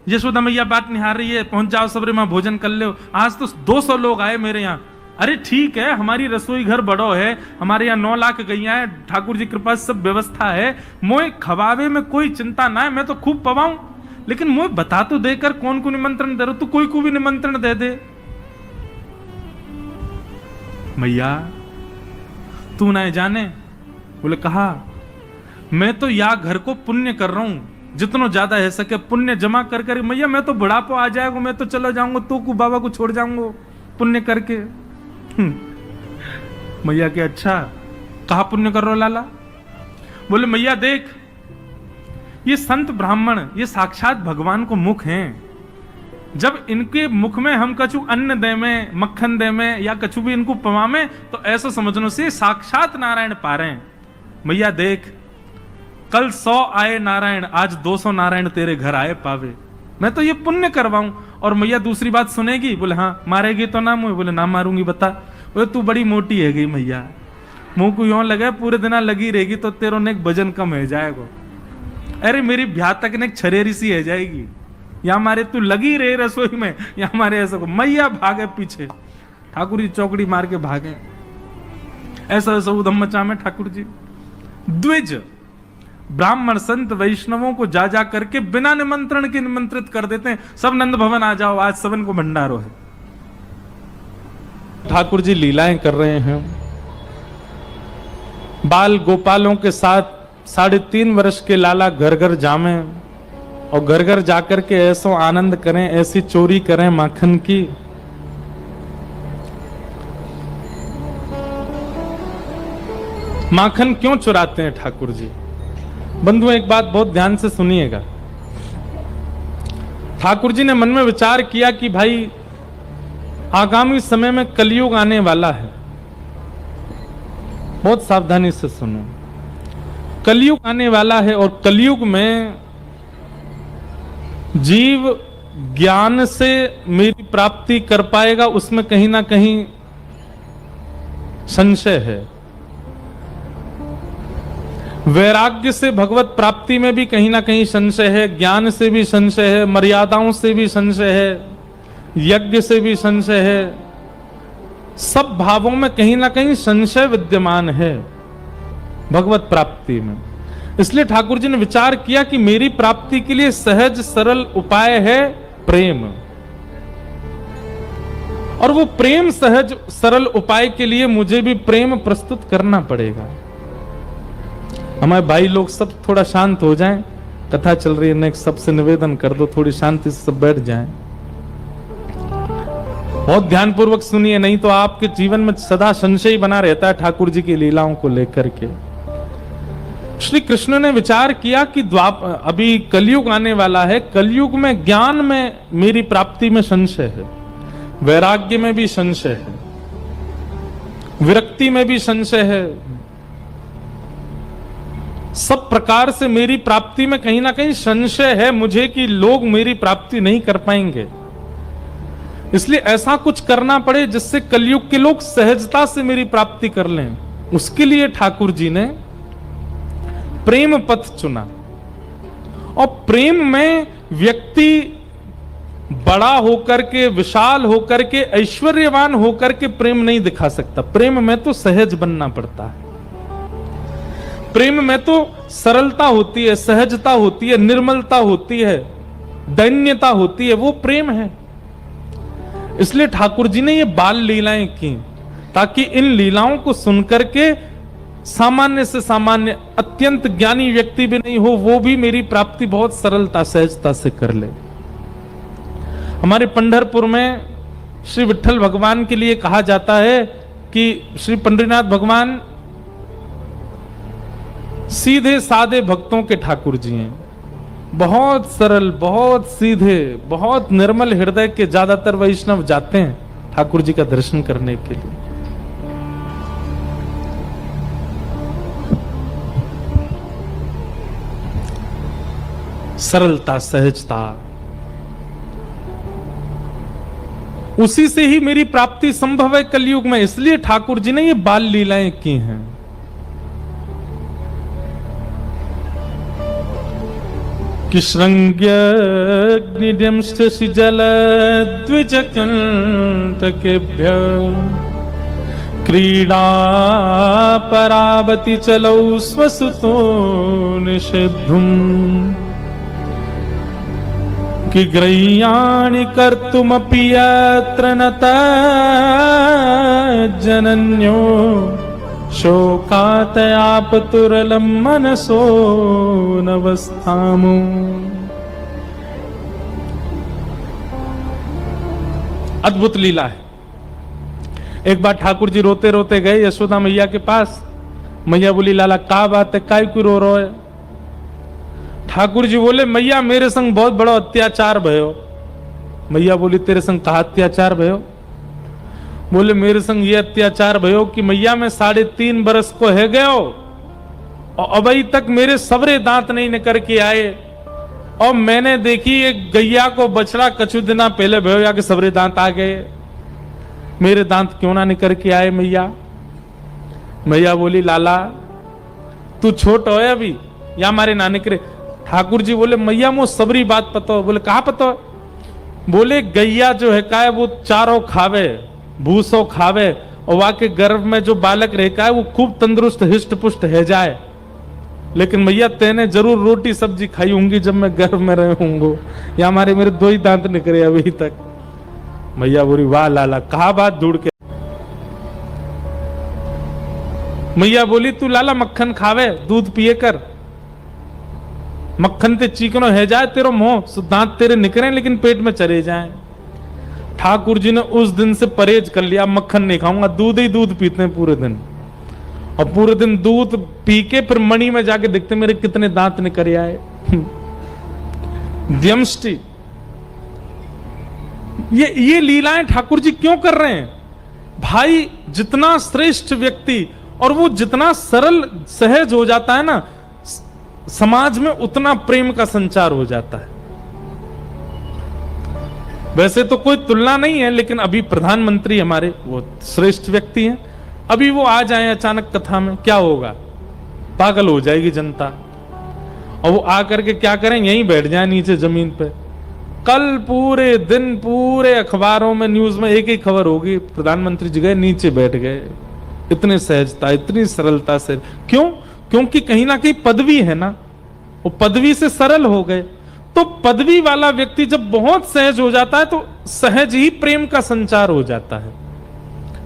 यशोदा मैया बात निहार रही है, पहुंच जाओ सबरे मां भोजन कर लो। आज तो 200 लोग आए मेरे यहाँ। अरे ठीक है हमारी रसोई घर बड़ो है, हमारे यहाँ 9 लाख गैया है, ठाकुर जी कृपा से सब व्यवस्था है, मोए खवावे में कोई चिंता ना है, मैं तो खूब पवाऊं, लेकिन मोए बता तो देकर कौन को निमंत्रण दे रहे हो। तू कोई को भी निमंत्रण दे दे। मैया तू ना जाने। बोले कहा मैं तो या घर को पुण्य कर रहा हूं, जितना ज्यादा है सके पुण्य जमा कर कर। मैया मैं तो बुढ़ापा आ जाएगा, मैं तो चला जाऊंगा, तो को बाबा को छोड़ जाऊंगा पुण्य करके। मैया के अच्छा कहा पुण्य कर रहे हो लाला। बोले मैया देख ये संत ब्राह्मण ये साक्षात भगवान को मुख हैं, जब इनके मुख में हम कछु अन्न दे में, मक्खन दे में या कछु भी इनको पवामे तो ऐसा समझनो से साक्षात नारायण पा रहे हैं। मैया देख कल 100 आए नारायण, आज 200 नारायण तेरे घर आए पावे, मैं तो ये पुण्य करवाऊं। और मैया दूसरी बात सुनेगी। बोले हाँ मारेगी तो ना मुझे। बोले ना मारूंगी बता। बोले तू बड़ी मोटी है गई मैया, मुंह को यूं लगे पूरे दिन लगी रहेगी तो तेरो ने एक वजन कम है जाएगा। अरे मेरी ब्याह तक ने एक छरेरी सी है जाएगी, या हमारे तू लगी रहे रसोई में, या हमारे ऐसा को मैया भागे पीछे, ठाकुर जी चौकड़ी मार के भागे। ऐसा ऐसा उधम मचा में ठाकुर जी द्विज ब्राह्मण संत वैष्णवों को जा जा करके बिना निमंत्रण के निमंत्रित कर देते हैं, सब नंद भवन आ जाओ, आज सबन को भंडारो है। ठाकुर जी लीलाएं कर रहे हैं, बाल गोपालों के साथ 3.5 वर्ष के लाला घर घर जामे और घर घर जाकर के ऐसो आनंद करें, ऐसी चोरी करें माखन की। माखन क्यों चुराते हैं ठाकुर जी? बंधुओं एक बात बहुत ध्यान से सुनिएगा। ठाकुर जी ने मन में विचार किया कि भाई आगामी समय में कलयुग आने वाला है, बहुत सावधानी से सुनो। कलयुग आने वाला है और कलयुग में जीव ज्ञान से मेरी प्राप्ति कर पाएगा, उसमें कहीं ना कहीं संशय है। वैराग्य से भगवत प्राप्ति में भी कहीं ना कहीं संशय है, ज्ञान से भी संशय है, मर्यादाओं से भी संशय है, यज्ञ से भी संशय है। सब भावों में कहीं ना कहीं संशय विद्यमान है भगवत प्राप्ति में। इसलिए ठाकुर जी ने विचार किया कि मेरी प्राप्ति के लिए सहज सरल उपाय है प्रेम, और वो प्रेम सहज सरल उपाय के लिए मुझे भी प्रेम प्रस्तुत करना पड़ेगा। हमारे भाई लोग सब थोड़ा शांत हो जाएं, कथा चल रही है, नेक्स्ट सबसे निवेदन कर दो थोड़ी शांति से सब बैठ जाएं, बहुत ध्यानपूर्वक सुनिए, नहीं तो आपके जीवन में सदा संशय बना रहता है ठाकुर जी की लीलाओं को लेकर के। श्री कृष्ण ने विचार किया कि अभी कलयुग आने वाला है, कलयुग में ज्ञान में मेरी प्राप्ति में संशय है, वैराग्य में भी संशय है, विरक्ति में भी संशय है, सब प्रकार से मेरी प्राप्ति में कहीं ना कहीं संशय है मुझे कि लोग मेरी प्राप्ति नहीं कर पाएंगे। इसलिए ऐसा कुछ करना पड़े जिससे कलयुग के लोग सहजता से मेरी प्राप्ति कर लें। उसके लिए ठाकुर जी ने प्रेम पथ चुना, और प्रेम में व्यक्ति बड़ा होकर के, विशाल होकर के, ऐश्वर्यवान होकर के प्रेम नहीं दिखा सकता। प्रेम में तो सहज बनना पड़ता है, प्रेम में तो सरलता होती है, सहजता होती है, निर्मलता होती है, दैन्यता होती है, वो प्रेम है। इसलिए ठाकुर जी ने ये बाल लीलाएं की ताकि इन लीलाओं को सुनकर के सामान्य से सामान्य, अत्यंत ज्ञानी व्यक्ति भी नहीं हो, वो भी मेरी प्राप्ति बहुत सरलता सहजता से कर ले। हमारे पंढरपुर में श्री विट्ठल भगवान के लिए कहा जाता है कि श्री पंडरीनाथ भगवान सीधे साधे भक्तों के ठाकुर जी हैं, बहुत सरल, बहुत सीधे, बहुत निर्मल हृदय के ज्यादातर वैष्णव जाते हैं ठाकुर जी का दर्शन करने के लिए। सरलता, सहजता, उसी से ही मेरी प्राप्ति संभव है कलयुग में। इसलिए ठाकुर जी ने ये बाल लीलाएं की हैं। कि श्रृंग्यग्निद्यंश्चिजलद्विजकण्टकेभ्य क्रीडा परावति चलौ स्वसुतो निषेद्धुम् कि ग्रह्याणि कर्तुमपि यत्र न तज्जनन्यो शोकातयापतुरलं मनसो नवस्थामो। अद्भुत लीला है। एक बार ठाकुर जी रोते रोते गए यशोदा मैया के पास। मैया बोली, लाला का बात है, काय क्यों रो रहे हो? ठाकुर जी बोले, मैया मेरे संग बहुत बड़ा अत्याचार भयो। मैया बोली, तेरे संग कहा अत्याचार भयो? बोले, मेरे संग ये अत्याचार भयो कि मैया मैं 3.5 बरस को है गयो और अभी तक मेरे सबरे दांत नहीं निकल के आए, और मैंने देखी एक गैया को बछड़ा कछु दिना पहले भयो या के सबरे दांत आ गए, मेरे दांत क्यों ना निकल के आए मैया? मैया बोली लाला तू छोटो है अभी, या हमारे नाने करे। ठाकुर जी बोले मैया मो सबरी बात पता हो। बोले कहा पता हो? बोले गैया जो है का है वो चारों खावे, भूसो खावे, और वहां के गर्भ में जो बालक रह का है वो खूब तंदुरुस्त हिष्ट पुष्ट है जाए। लेकिन मैया तेने जरूर रोटी सब्जी खाई होंगी जब मैं गर्भ में रहे होंगे, या हमारे मेरे 2 ही दांत निकले अभी तक। मैया बोली वाह लाला कहा बात ढूंढ के। मैया बोली तू लाला मक्खन खावे, दूध पिए कर, मक्खन ते चिकनो है जाए तेरो मुंह, दांत तेरे निकले लेकिन पेट में चले जाए। ठाकुर जी ने उस दिन से परहेज कर लिया, मक्खन नहीं खाऊंगा, दूध ही दूध पीते हैं पूरे दिन। और पूरे दिन दूध पी के फिर मणि में जाके देखते मेरे कितने दांत निकल आए। व्यमष्टि, ये लीलाएं ठाकुर जी क्यों कर रहे हैं? भाई जितना श्रेष्ठ व्यक्ति और वो जितना सरल सहज हो जाता है ना, समाज में उतना प्रेम का संचार हो जाता है। वैसे तो कोई तुलना नहीं है, लेकिन अभी प्रधानमंत्री हमारे वो श्रेष्ठ व्यक्ति हैं। अभी वो आ जाए अचानक कथा में, क्या होगा? पागल हो जाएगी जनता। और वो आकर के क्या करें, यहीं बैठ जाए नीचे जमीन पे। कल पूरे दिन पूरे अखबारों में न्यूज में एक ही खबर होगी, प्रधानमंत्री जी गए नीचे बैठ गए, इतने सहजता इतनी सरलता से। क्यों? क्योंकि कहीं ना कहीं पदवी है ना, वो पदवी से सरल हो गए। तो पदवी वाला व्यक्ति जब बहुत सहज हो जाता है तो सहज ही प्रेम का संचार हो जाता है।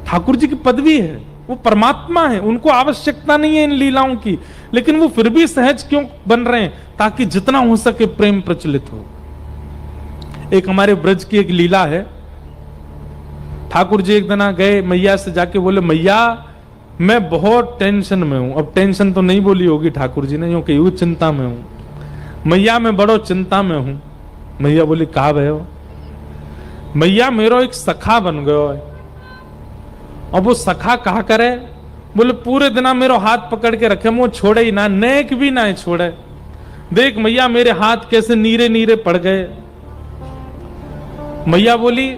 ठाकुर जी की पदवी है, वो परमात्मा है, उनको आवश्यकता नहीं है इन लीलाओं की, लेकिन वो फिर भी सहज क्यों बन रहे हैं? ताकि जितना हो सके प्रेम प्रचलित हो। एक हमारे ब्रज की एक लीला है। ठाकुर जी एक दिन गए मैया से जाके बोले मैया मैं बहुत टेंशन में हूं। अब टेंशन तो नहीं बोली होगी ठाकुर जी ने, यूं कही चिंता में हूं। मैया मैं बड़ो चिंता में हूं। मैया बोली कहा भय हो? मैया मेरो एक सखा बन गयो है। अब वो सखा कहा करे? बोले पूरे दिन मेरो हाथ पकड़ के रखे, वो छोड़े ही ना, नेक भी ना छोड़े। देख मैया मेरे हाथ कैसे नीरे नीरे पड़ गए। मैया बोली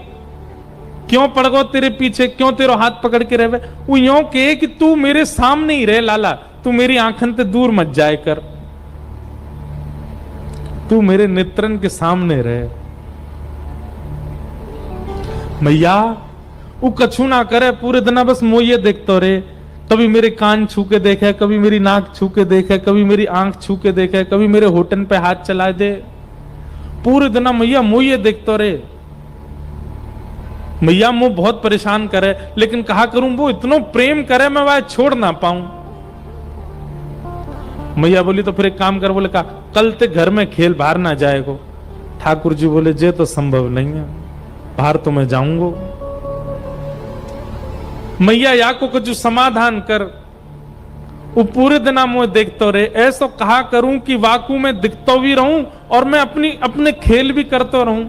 क्यों पड़ गो तेरे पीछे, क्यों तेरा हाथ पकड़ के रहे? वो यूं कहे कि तू मेरे सामने ही रहे लाला, तू मेरी आंखन से दूर मत जाए कर, तू मेरे नेत्रन के सामने रहे। मैया वो कछु ना करे, पूरे दिन बस मोये देखते रहे। कभी मेरे कान छू के देखे, कभी मेरी नाक छू के देखे, कभी मेरी आंख छू के देखे, कभी मेरे होठन पे हाथ चला दे। पूरे दिन मैया मोये देखते रहे। मैया मुझे बहुत परेशान करे, लेकिन कहा करूं वो इतना प्रेम करे मैं वह छोड़ ना पाऊं। मैया बोली तो फिर एक काम कर। बोले कहा कल ते घर में खेल बाहर ना जाएगो। ठाकुर जी बोले जे तो संभव नहीं है, बाहर तो मैं जाऊंगो। मैया या को कुछ समाधान कर। वो पूरे दिन मुझे देखते रहे। ऐसा कहा करूं कि वाकू में दिखतो भी रहूं और मैं अपने खेल भी करते रहूं।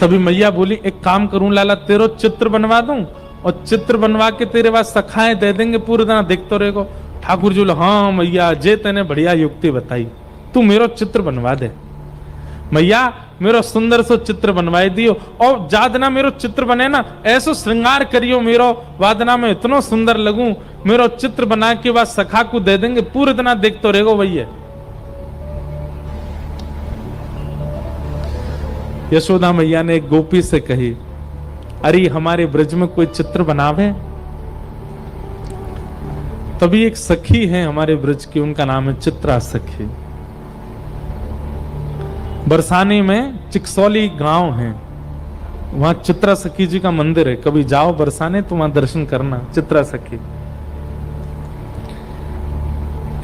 तभी मैया बोली एक काम करूं लाला, तेरो चित्र बनवा दूं और चित्र बनवा के तेरे पास सखाएं दे देंगे, पूरे दिन देखते रहेगो। ठाकुर जी बोले हाँ मैया जे तेने बढ़िया युक्ति बताई, तू मेरो चित्र बनवा दे। मैया मेरो सुंदर सो चित्र बनवाई दियो, और जादना मेरो चित्र बने ना ऐसो श्रृंगार करियो मेरो, वादना में इतना सुंदर लगूं, मेरो चित्र बना के बाद सखा को दे देंगे, पूरे दिन देखते रहेगो भैया। यशोदा मैया ने एक गोपी से कही अरे हमारे ब्रज में कोई चित्र बनावे। तभी एक सखी है हमारे ब्रज की, उनका नाम है चित्रा सखी। बरसाने में चिकसौली गांव है, वहां चित्रा सखी जी का मंदिर है। कभी जाओ बरसाने तो वहां दर्शन करना, चित्रा सखी।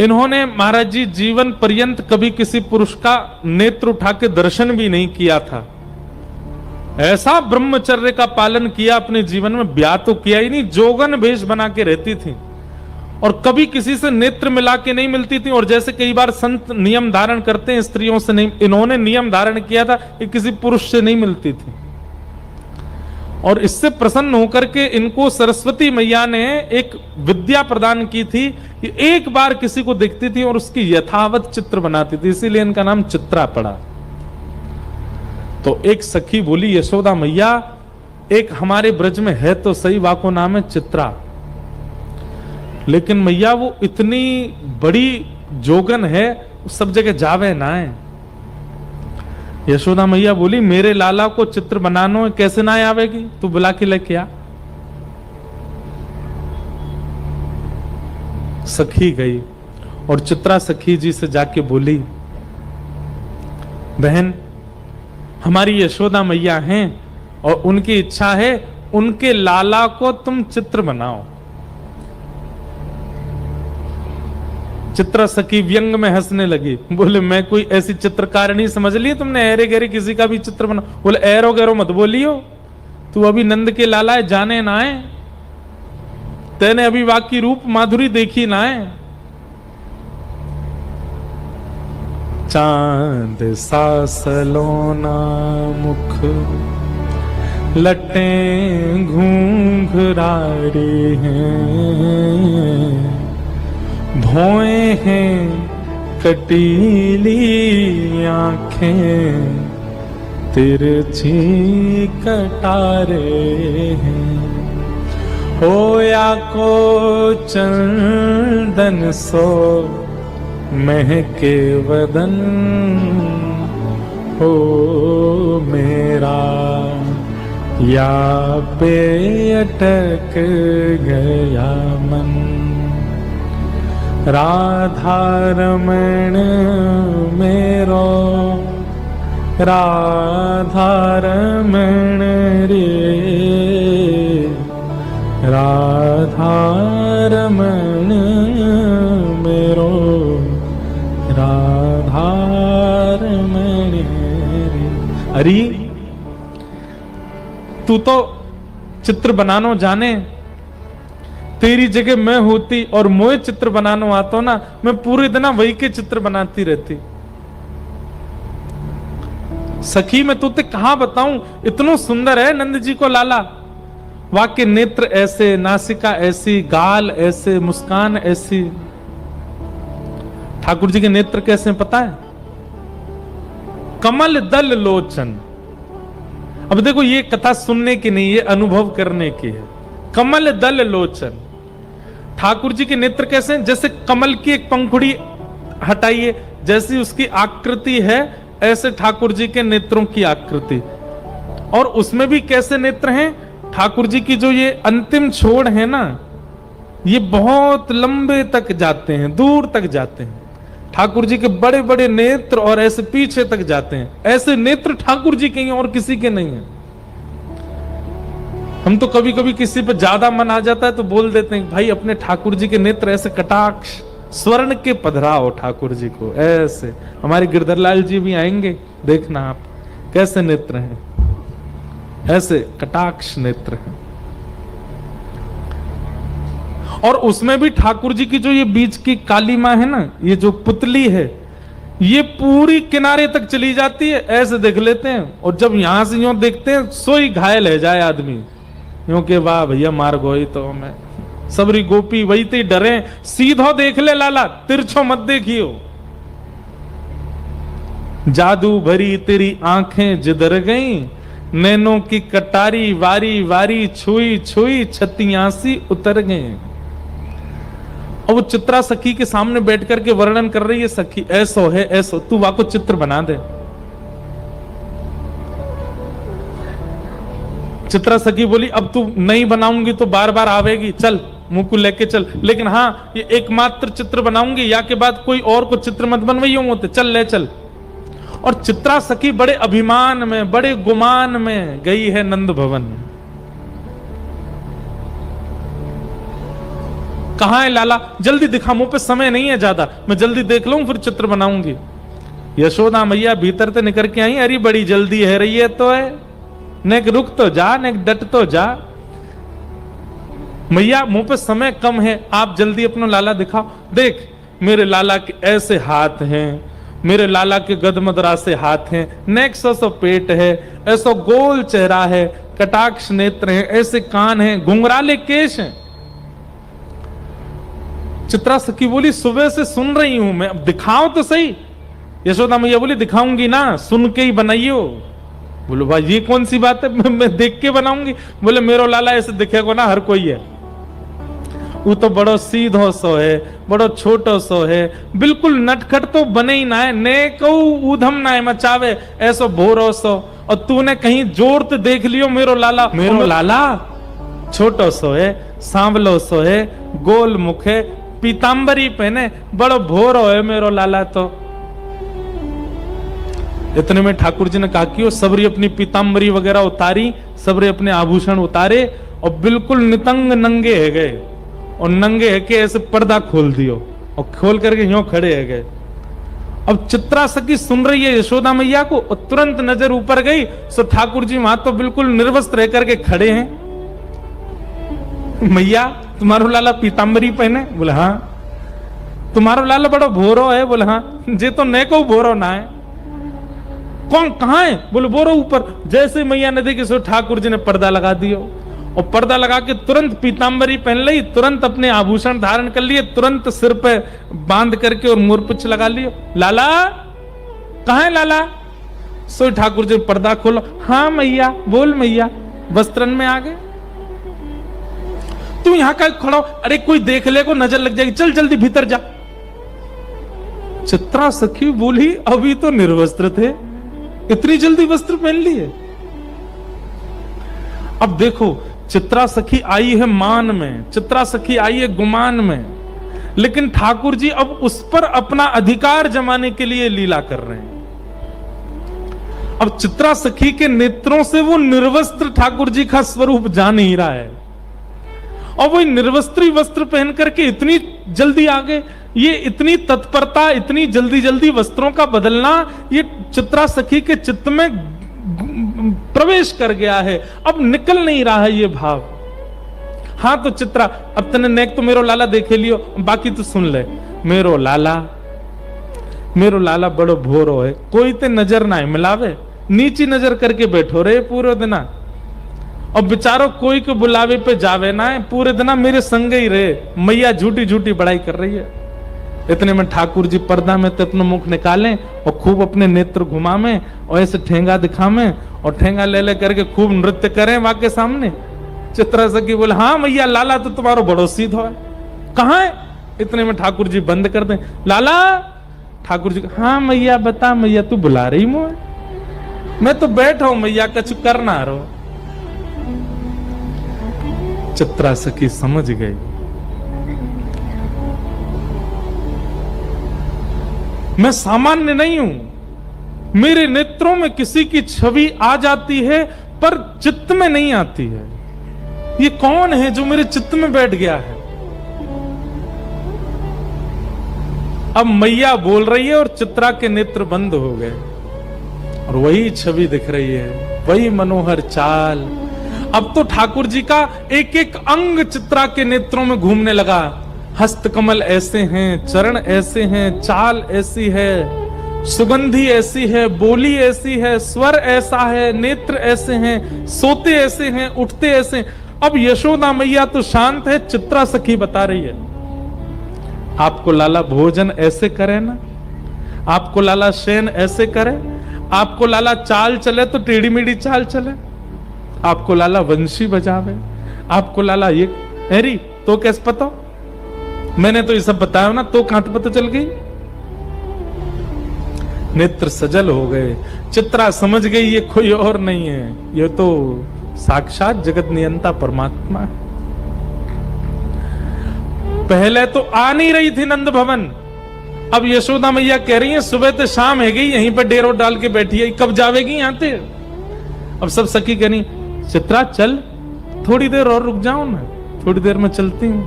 इन्होंने महाराज जी जीवन पर्यंत कभी किसी पुरुष का नेत्र उठा के दर्शन भी नहीं किया था। ऐसा ब्रह्मचर्य का पालन किया अपने जीवन में, ब्याह तो किया ही नहीं, जोगन भेष बना के रहती थी और कभी किसी से नेत्र मिला के नहीं मिलती थी। और जैसे कई बार संत नियम धारण करते हैं स्त्रियों से, नहीं, इन्होंने नियम धारण किया था कि किसी पुरुष से नहीं मिलती थी। और इससे प्रसन्न होकर के इनको सरस्वती मैया ने एक विद्या प्रदान की थी कि एक बार किसी को देखती थी और उसकी यथावत चित्र बनाती थी, इसीलिए इनका नाम चित्रा पड़ा। तो एक सखी बोली यशोदा मैया एक हमारे ब्रज में है तो सही, वाको नाम है चित्रा, लेकिन मैया वो इतनी बड़ी जोगन है, सब जगह जावे ना है। यशोदा मैया बोली मेरे लाला को चित्र बनानो कैसे ना आवेगी, तू बुला के लेके आ। सखी गई और चित्रा सखी जी से जाके बोली, बहन हमारी यशोदा मैया हैं और उनकी इच्छा है उनके लाला को तुम चित्र बनाओ। चित्रा सखी व्यंग में हंसने लगी, बोले मैं कोई ऐसी चित्रकार नहीं समझ ली तुमने, ऐरे गहरे किसी का भी चित्र बना। बोले ऐरो गैरो मत बोलियो, तू अभी नंद के लाला है, जाने ना है, तेने अभी वाकी रूप माधुरी देखी ना है। चांद सा सलोना मुख लटें घूंघरारे हैं, भौएं हैं कटीली आंखें, तिरछी कटारे हैं, होया को चंदन सो महके वदन, हो मेरा या पे अटक गया मन। राधा रमण मेरो, राधा रमण रे, राधा रमण मेरो, राधा रमण रे। अरे तू तो चित्र बनानो जाने, तेरी जगह मैं होती और मोए चित्र बनानो आता ना, मैं पूरे दिन वही के चित्र बनाती रहती। सखी मैं तुझे कहां बताऊं, इतना सुंदर है नंद जी को लाला, वाक्य नेत्र ऐसे, नासिका ऐसी, गाल ऐसे, मुस्कान ऐसी। ठाकुर जी के नेत्र कैसे पता है? कमल दल लोचन। अब देखो ये कथा सुनने की नहीं, ये अनुभव करने की है। कमल दल लोचन, ठाकुर जी के नेत्र कैसे हैं? जैसे कमल की एक पंखुड़ी हटाइए, जैसी उसकी आकृति है ऐसे ठाकुर जी के नेत्रों की आकृति। और उसमें भी कैसे नेत्र हैं? ठाकुर जी की जो ये अंतिम छोड़ है ना, ये बहुत लंबे तक जाते हैं, दूर तक जाते हैं। ठाकुर जी के बड़े बड़े नेत्र और ऐसे पीछे तक जाते हैं। ऐसे नेत्र ठाकुर जी के हैं और किसी के नहीं है। हम तो कभी कभी किसी पे ज्यादा मन आ जाता है तो बोल देते हैं भाई अपने ठाकुर जी के नेत्र ऐसे कटाक्ष स्वर्ण के पधराओ ठाकुर जी को ऐसे। हमारे गिरधरलाल जी भी आएंगे, देखना आप कैसे नेत्र हैं, ऐसे कटाक्ष नेत्र हैं। और उसमें भी ठाकुर जी की जो ये बीच की काली मां है ना, ये जो पुतली है, ये पूरी किनारे तक चली जाती है, ऐसे देख लेते हैं। और जब यहां से यूं देखते हैं सोई घायल है जाए आदमी, यूं के वाह भैया मार गोई तो हमें सबरी गोपी वही ते डरे, सीधो देख ले लाला, तिरछो मत देखियो। जादू भरी तेरी आंखें जिधर गई, नैनों की कटारी वारी वारी छुई छुई छत्तियासी उतर गए। और वो चित्रा सखी के सामने बैठ करके वर्णन कर रही है, सखी ऐसो है ऐसो, तू वाको चित्र बना दे। चित्रा सखी बोली अब तू नहीं बनाऊंगी तो बार बार आवेगी, चल मुंह को लेके चल, लेकिन हाँ ये एकमात्र चित्र बनाऊंगी, या के बाद कोई और को चित्र मत बनवाइयो होते, चल ले चल। और चित्रा सखी बड़े अभिमान में, बड़े गुमान में गई है नंद भवन। कहां है लाला? जल्दी दिखा, मुंह पे समय नहीं है ज्यादा, मैं जल्दी देख लूं फिर चित्र बनाऊंगी। यशोदा मैया भीतर से निकल के आई, अरे बड़ी जल्दी है रही है तो है, नेक रुक तो जा, नेक डट तो जा। मैया मुंह पे समय कम है, आप जल्दी अपना लाला दिखाओ। देख मेरे लाला के ऐसे हाथ हैं, मेरे लाला के गदमदरा से हाथ हैं, नेक सो पेट है, ऐसा गोल चेहरा है, कटाक्ष नेत्र हैं, ऐसे कान हैं, घुंघराले केश हैं। चित्रा सखी बोली सुबह से सुन रही हूं मैं, अब दिखाओ तो सही। यशोदा मैया बोली दिखाऊंगी ना, सुन के ही बनाइयो। बोलो भाई ये कौन सी बात है, मैं देख के बनाऊंगी? बोले मेरो लाला ऐसे दिखेगा ना हर कोई है, वो तो बड़ो सीधो सो है, बड़ो छोटो सो है, बिल्कुल नटखट तो बने ही ना है, ने कहू ऊधम ना है मचावे ऐसो भोरो सो। और तूने कहीं जोर तो देख लियो मेरो लाला छोटो सो है, सांवलो सो है, गोल मुख है, पीतांबरी पहने, बड़ो भोरो है मेरो लाला। तो इतने में ठाकुर जी ने कहा कि सबरी अपनी पीतांबरी वगैरह उतारी, सबरे अपने आभूषण उतारे और बिल्कुल नितंग नंगे है गए, और नंगे है के ऐसे पर्दा खोल दियो और खोल करके यूं खड़े है गए। अब चित्रा सखी सुन रही है यशोदा मैया को, और तुरंत नजर ऊपर गई, सो ठाकुर जी वहां तो बिल्कुल निर्वस्त्र रह करके खड़े हैं। मैया तुम्हारो लाला पीतांबरी पहने? बोले हाँ। तुम्हारो लाला बड़ा भोरो है? बोले हाँ। जे तो ने को भोरो ना है। कौन कहाँ है? बोले बोरो ऊपर। जैसे मैया ने देखी सो ठाकुर जी ने पर्दा लगा दियो, और पर्दा लगा के तुरंत पीतांबरी पहन ली, तुरंत अपने आभूषण धारण कर लिए, तुरंत सिर पे बांध करके और मोरपिच लगा लियो। लाला कहाँ है लाला? सो ठाकुर जी पर्दा खोलो। हाँ मैया। बोल मैया। वस्त्रन में आ गए। तू यहां का खड़ा हो, अरे कोई देख ले को नजर लग जाएगी, चल जल्दी भीतर जा। चित्रा सखी बोली अभी तो निर्वस्त्र थे, इतनी जल्दी वस्त्र पहन लिए? अब देखो चित्रा सखी आई है मान में, चित्रा सखी आई है गुमान में, लेकिन ठाकुर जी अब उस पर अपना अधिकार जमाने के लिए लीला कर रहे हैं। अब चित्रा सखी के नेत्रों से वो निर्वस्त्र ठाकुर जी का स्वरूप जा नहीं रहा है, और वो निर्वस्त्री वस्त्र पहन करके इतनी जल्दी आ गए। ये इतनी तत्परता, इतनी जल्दी जल्दी वस्त्रों का बदलना, ये चित्रा सखी के चित्त में प्रवेश कर गया है, अब निकल नहीं रहा है ये भाव। हाँ तो चित्रा, अब तने नेक तो मेरो लाला देखे लियो, बाकी तो सुन ले। मेरो लाला बड़ो भोरो है, कोई ते नजर ना है मिलावे, नीची नजर करके बैठो रे पूरे दिन, और बेचारो कोई को बुलावे पे जावे ना है, पूरे दिन मेरे संग ही रहे। मैया झूठी झूठी बड़ाई कर रही है। इतने में ठाकुर जी पर्दा में तो अपना मुख निकालें और खूब अपने नेत्र घुमावें और ऐसे ठेंगा दिखावें, और ठेंगा ले ले करके खूब नृत्य करें वहां के सामने। चित्रा सखी बोले हाँ मैया लाला तो तुम्हारो बड़ो सीधो है, कहाँ है? इतने में ठाकुर जी बंद कर दें। लाला? ठाकुर जी हाँ मैया बता मैया, तू बुला रही मुझे? मैं तो बैठा हूं मैया, कछु करना रहो। चित्रा सखी समझ गई, मैं सामान्य नहीं हूं, मेरे नेत्रों में किसी की छवि आ जाती है पर चित्त में नहीं आती है। ये कौन है जो मेरे चित्त में बैठ गया है? अब मैया बोल रही है और चित्रा के नेत्र बंद हो गए, और वही छवि दिख रही है, वही मनोहर चाल। अब तो ठाकुर जी का एक एक अंग चित्रा के नेत्रों में घूमने लगा। हस्त कमल ऐसे हैं, चरण ऐसे हैं, चाल ऐसी है, सुगंधी ऐसी है, बोली ऐसी है, स्वर ऐसा है, नेत्र ऐसे हैं, सोते ऐसे हैं, उठते ऐसे हैं। अब यशोदा मैया तो शांत है, चित्रा सखी बता रही है, आपको लाला भोजन ऐसे करे ना, आपको लाला शयन ऐसे करे, आपको लाला चाल चले तो टेढ़ी मेढ़ी चाल चले, आपको लाला वंशी बजावे, आपको लाला ये अरे तो कैसे पता? मैंने तो ये सब बताया ना, तो कहां पता चल गई? नेत्र सजल हो गए। चित्रा समझ गई ये कोई और नहीं है, ये तो साक्षात जगत नियंता परमात्मा है। पहले तो आ नहीं रही थी नंद भवन, अब यशोदा मैया कह रही है सुबह से शाम है गई, यहीं पर डेरो डाल के बैठी है, कब जावेगी यहां से? अब सब सखी कह रही चित्रा चल, थोड़ी देर और रुक जाओ ना, थोड़ी देर में चलती हूं।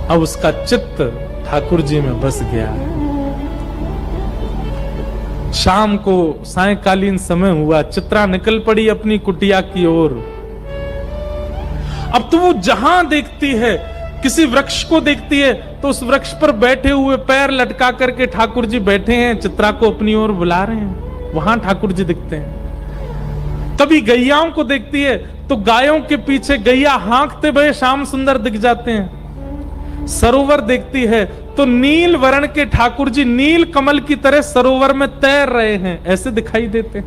अब उसका चित्त ठाकुर जी में बस गया है। शाम को सायंकालीन समय हुआ, चित्रा निकल पड़ी अपनी कुटिया की ओर। अब तो वो जहां देखती है, किसी वृक्ष को देखती है तो उस वृक्ष पर बैठे हुए पैर लटका करके ठाकुर जी बैठे हैं, चित्रा को अपनी ओर बुला रहे हैं, वहां ठाकुर जी दिखते हैं। कभी गैयाओं को देखती है तो गायों के पीछे गैया हाँकते हुए श्याम सुंदर दिख जाते हैं। सरोवर देखती है तो नील वर्ण के ठाकुर जी नील कमल की तरह सरोवर में तैर रहे हैं, ऐसे दिखाई देते हैं।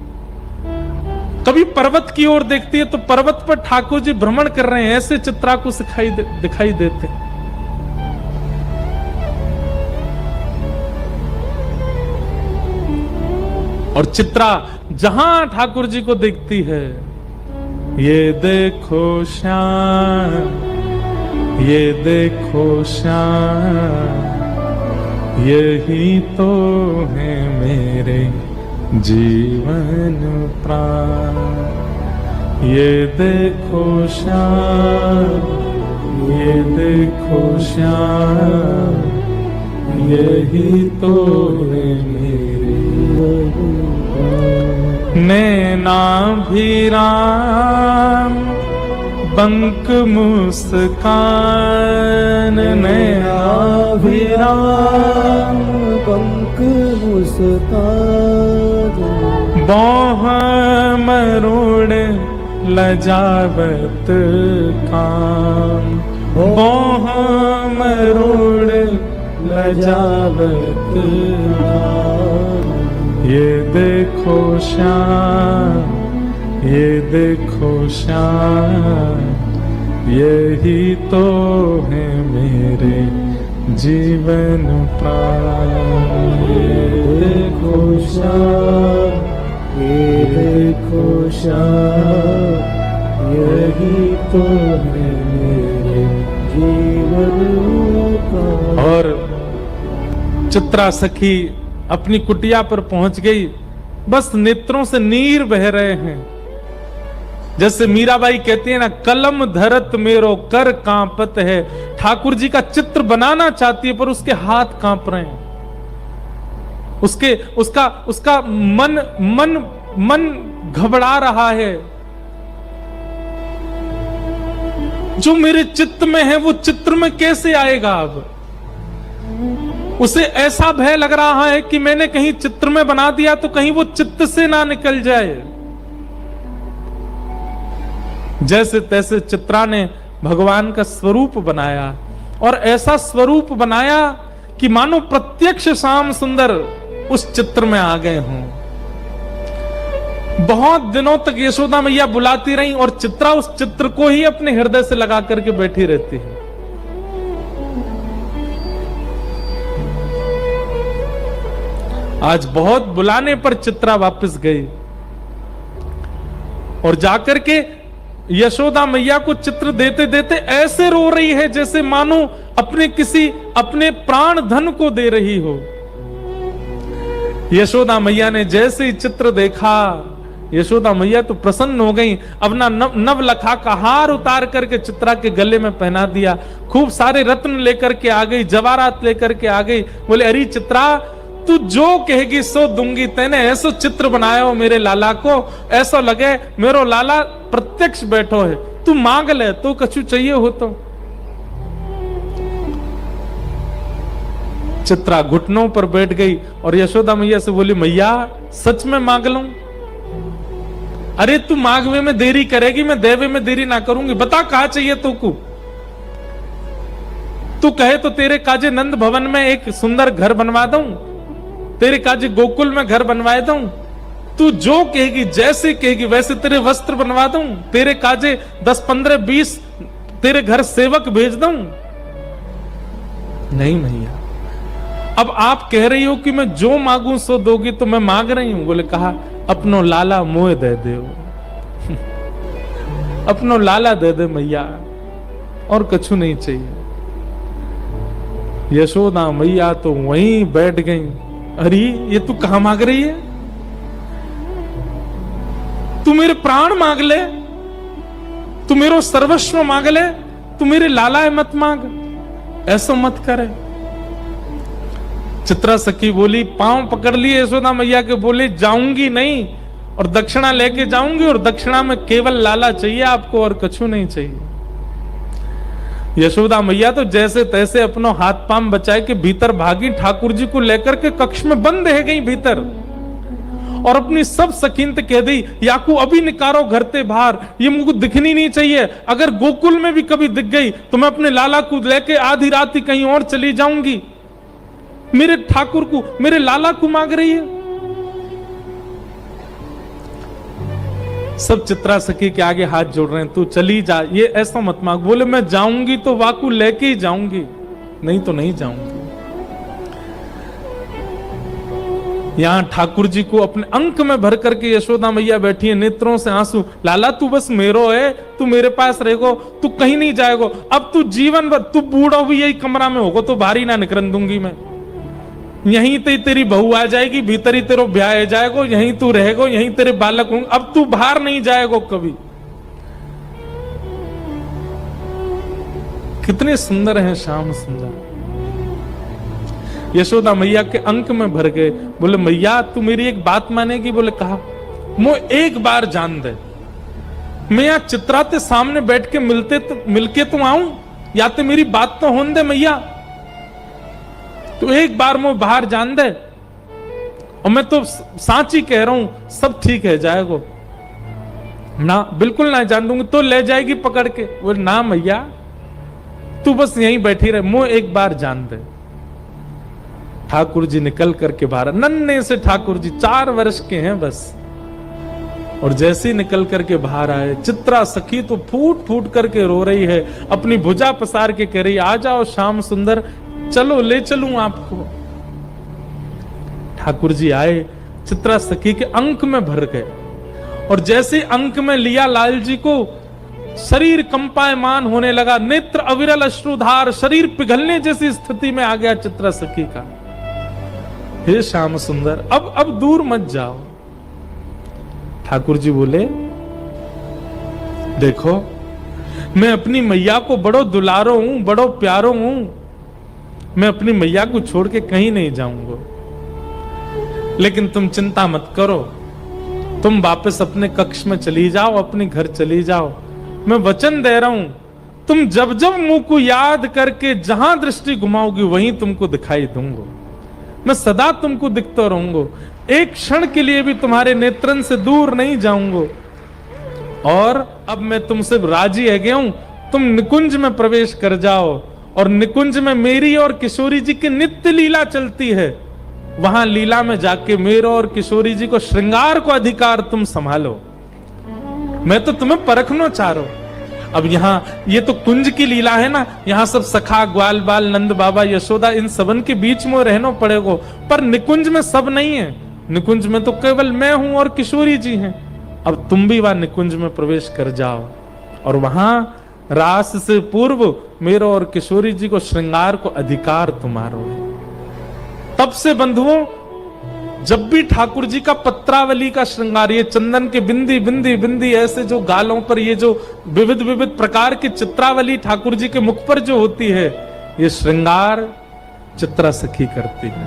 कभी पर्वत की ओर देखती है तो पर्वत पर ठाकुर जी भ्रमण कर रहे हैं, ऐसे चित्रा को दिखाई देते हैं। और चित्रा जहां ठाकुर जी को देखती है, ये देखो श्याम, ये देखो श्याम, यही तो है मेरे जीवन प्राण। ये देखो श्याम, ये देखो श्याम, यही तो है मेरे नैना भी राम, बंक मुस्कान, नैना भी राम, पंख मुस्कान, बौह मरोड़ लजावत काम, बौह मरोड़ लजावत काम। ये देखो श्याम, ये देखो श्याम, यही तो है मेरे जीवन प्राण। ये देखो श्याम, ये देखो श्याम, यही तो है मेरे जीवन प्राण। और चित्रा सखी अपनी कुटिया पर पहुंच गई, बस नेत्रों से नीर बह रहे हैं। जैसे मीराबाई कहती है ना, कलम धरत मेरो कर कांपत है। ठाकुर जी का चित्र बनाना चाहती है पर उसके हाथ कांप रहे हैं, उसका मन घबरा रहा है। जो मेरे चित्त में है वो चित्र में कैसे आएगा? अब उसे ऐसा भय लग रहा है कि मैंने कहीं चित्र में बना दिया तो कहीं वो चित्त से ना निकल जाए। जैसे तैसे चित्रा ने भगवान का स्वरूप बनाया और ऐसा स्वरूप बनाया कि मानो प्रत्यक्ष श्याम सुंदर उस चित्र में आ गए हों। बहुत दिनों तक यशोदा मैया बुलाती रही और चित्रा उस चित्र को ही अपने हृदय से लगा करके बैठी रहती है। आज बहुत बुलाने पर चित्रा वापस गई और जाकर के यशोदा मैया को चित्र देते देते ऐसे रो रही है जैसे मानो अपने प्राण धन को दे रही हो। यशोदा मैया ने जैसे ही चित्र देखा, यशोदा मैया तो प्रसन्न हो गई। अपना नवलखा का हार उतार करके चित्रा के गले में पहना दिया, खूब सारे रत्न लेकर के आ गई, जवाहरात लेकर के आ गई। बोले, अरे चित्रा, तू जो कहेगी सो दूंगी। तेने ऐसो चित्र बनाया हो मेरे लाला को, ऐसा लगे मेरो लाला प्रत्यक्ष बैठो है। तू मांग ले, तो कछु चाहिए हो तो। चित्रा घुटनों पर बैठ गई और यशोदा मैया से बोली, मैया सच में मांग लूं? अरे तू मांगवे में देरी करेगी, मैं देवे में देरी ना करूंगी। बता कहा चाहिए तुमको? तू कहे तो तेरे काजे नंद भवन में एक सुंदर घर बनवा दूं, तेरे काजे गोकुल में घर बनवा दूं। तू जो कहेगी, जैसे कहेगी वैसे तेरे वस्त्र बनवा दूं, तेरे काजे 10, 15, 20 तेरे घर सेवक भेज दूं। नहीं मैया, अब आप कह रही हो कि मैं जो मांगू सो दोगी, तो मैं मांग रही हूं। बोले, कहा अपनो लाला मोह दे दे अपनो लाला दे दे मैया, और कछु नहीं चाहिए। यशोदा मैया तो वहीं बैठ गई। अरे ये तू कहां मांग रही है? तू मेरे प्राण मांग ले, तू मेरो सर्वस्व मांग ले, तू मेरे लाला मत मांग, ऐसा मत करे। चित्रा सखी बोली, पांव पकड़ लिए यशोदा मैया के, बोले जाऊंगी नहीं और दक्षिणा लेके जाऊंगी, और दक्षिणा में केवल लाला चाहिए आपको और कछु नहीं चाहिए। यशोदा मैया तो जैसे तैसे अपनो हाथ पांव बचाए के भीतर भागी, ठाकुर जी को लेकर के कक्ष में बंद रह गई भीतर, और अपनी सब सकीनत कह दी, याकू अभी निकारो घर ते बाहर, ये मुझको दिखनी नहीं चाहिए। अगर गोकुल में भी कभी दिख गई तो मैं अपने लाला को लेके आधी रात ही कहीं और चली जाऊंगी। मेरे ठाकुर को, मेरे लाला को मांग रही है। सब चित्रा सखी के आगे हाथ जोड़ रहे हैं, तू चली जा, ये ऐसा मत मांग। बोले मैं जाऊंगी तो वाकू लेके ही जाऊंगी, नहीं तो नहीं जाऊंगी। यहां ठाकुर जी को अपने अंक में भर करके यशोदा मैया बैठी है, नेत्रों से आंसू। लाला तू बस मेरो है, तू मेरे पास रहेगो, तू कहीं नहीं जाएगो। अब तू जीवन भर, तू बूढ़ा भी यही कमरा में होगो तो बाहरी ना निकलन दूंगी मैं। यहीं ते तेरी बहू आ जाएगी, भीतर ही तेरो ब्याह हो जाएगो, यहीं तू रहेगो, यहीं तेरे बालक होंगे, अब तू बाहर नहीं जाएगो कभी। कितने सुंदर हैं श्याम सुंदर। यशोदा मैया के अंक में भर गए। बोले मैया तू मेरी एक बात मानेगी? बोले कहा, मो एक बार जान दे, मैं यहाँ चित्रा ते सामने बैठ के मिलके तो आऊं, या तो मेरी बात तो होने दे मैया, तो एक बार मो बाहर जान दे, और मैं तो सांची कह रहा हूं सब ठीक है जाएगो ना, बिल्कुल ना जान दूंगी। तो ले जाएगी पकड़ के। बोले ना मैया तू बस यहीं बैठी रहे, मो एक बार जान दे। ठाकुर जी निकल करके बाहर, नन्हे से ठाकुर जी 4 वर्ष के हैं बस, और जैसे ही निकल करके बाहर आए, चित्रा सखी तो फूट फूट करके रो रही है, अपनी भुजा पसार के कह रही आ जाओ श्याम सुंदर, चलो ले चलूं आपको। ठाकुर जी आए, चित्रा सखी के अंक में भर गए, और जैसे अंक में लिया लाल जी को, शरीर कंपायमान होने लगा, नेत्र अविरल अश्रुधार, शरीर पिघलने जैसी स्थिति में आ गया चित्रा सखी का। हे श्याम सुंदर अब दूर मत जाओ। ठाकुर जी बोले देखो मैं अपनी मैया को बड़ो दुलारो हूं, बड़ो प्यारो हूं, मैं अपनी मैया को छोड़ के कहीं नहीं जाऊंगा, लेकिन तुम चिंता मत करो, तुम वापस अपने कक्ष में चली जाओ, अपने घर चली जाओ। मैं वचन दे रहा हूं, तुम जब जब मुंह को याद करके जहां दृष्टि घुमाओगी वहीं तुमको दिखाई दूंगा, मैं सदा तुमको दिखता रहूंगा, एक क्षण के लिए भी तुम्हारे नेत्रन से दूर नहीं जाऊंगा। और अब मैं तुमसे राजी है गया हूं, तुम निकुंज में प्रवेश कर जाओ, और निकुंज में मेरी और किशोरी जी की नित्य लीला चलती है, वहां लीला में जाके मेरा और किशोरी जी को श्रृंगार को अधिकार तुम संभालो, मैं तो तुम्हें परखना चाह रहा हूं। अब यहाँ ये तो कुंज की लीला है ना, यहाँ सब सखा ग्वाल बाल नंद बाबा यशोदा इन सबन के बीच में रहना पड़ेगा, पर निकुंज में सब नहीं है, निकुंज में तो केवल मैं हूं और किशोरी जी हैं। अब तुम भी वहां निकुंज में प्रवेश कर जाओ, और वहां रास से पूर्व मेरा और किशोरी जी को श्रृंगार को अधिकार तुम्हारो है। तब से बंधुओं जब भी ठाकुर जी का पत्रावली का श्रृंगार, ये चंदन के बिंदी बिंदी बिंदी ऐसे जो गालों पर ये जो विविध विविध प्रकार की चित्रावली ठाकुर जी के मुख पर जो होती है, ये श्रृंगार चित्रा सखी करती है,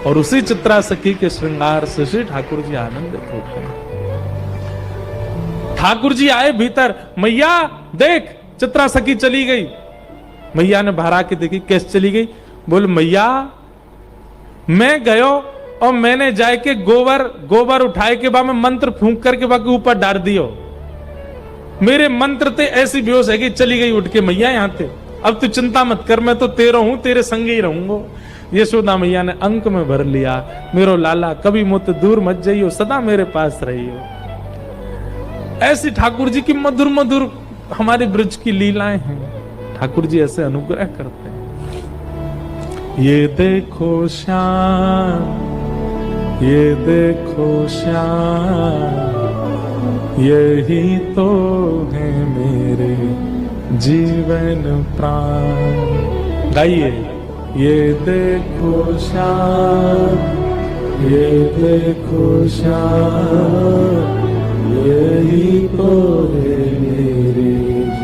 और उसी चित्रा सखी के श्रृंगार से श्री ठाकुर जी आनंदित होते हैं। ठाकुर जी आए भीतर, मैया देख चित्रा सखी चली गई। मैया ने बाहर आके देखी, कैसे चली गई? बोले मैया मैं गयो और मैंने जाके गोबर उठाए के बाद में मंत्र फूंक करके बाकी ऊपर डाल दियो, मेरे मंत्र ते ऐसी बेहोश है कि चली गई उठ के मैया यहाँ थे। अब तू चिंता मत कर, मैं तो तेरा हूं, तेरे संग ही रहूंगा। यशोदा मैया ने अंक में भर लिया, मेरो लाला कभी मुझसे दूर मत जाइयो, सदा मेरे पास रहियो। ऐसी ठाकुर जी की मधुर मधुर हमारे ब्रज की लीलाएं हैं, ठाकुर जी ऐसे अनुग्रह करते हैं। ये देखो श्याम, ये देखो श्याम, यही तो है मेरे जीवन प्राण। गाइए, ये देखो श्याम, ये देखो श्याम, यही तो है मेरे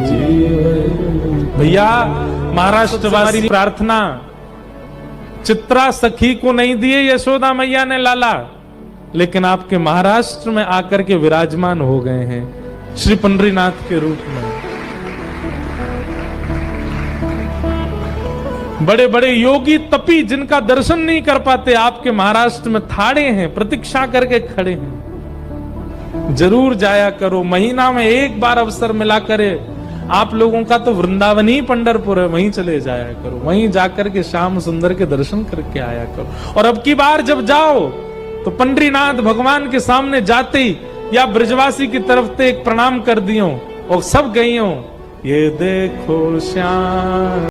जीवन। भैया महाराष्ट्रवासी प्रार्थना चित्रा सखी को नहीं दिए यशोदा मैया ने लाला, लेकिन आपके महाराष्ट्र में आकर के विराजमान हो गए हैं श्री पंडरीनाथ के रूप में। बड़े बड़े योगी तपी जिनका दर्शन नहीं कर पाते आपके महाराष्ट्र में थाड़े हैं, प्रतीक्षा करके खड़े हैं। जरूर जाया करो, महीना में एक बार अवसर मिला करे। आप लोगों का तो वृंदावन ही पंढरपुर है, वहीं चले जाया करो, वहीं जाकर के श्याम सुंदर के दर्शन करके आया करो। और अब की बार जब जाओ तो पंडरीनाथ भगवान के सामने जाते ही या ब्रजवासी की तरफ से एक प्रणाम कर दियो और सब गई हो, ये देखो श्याम।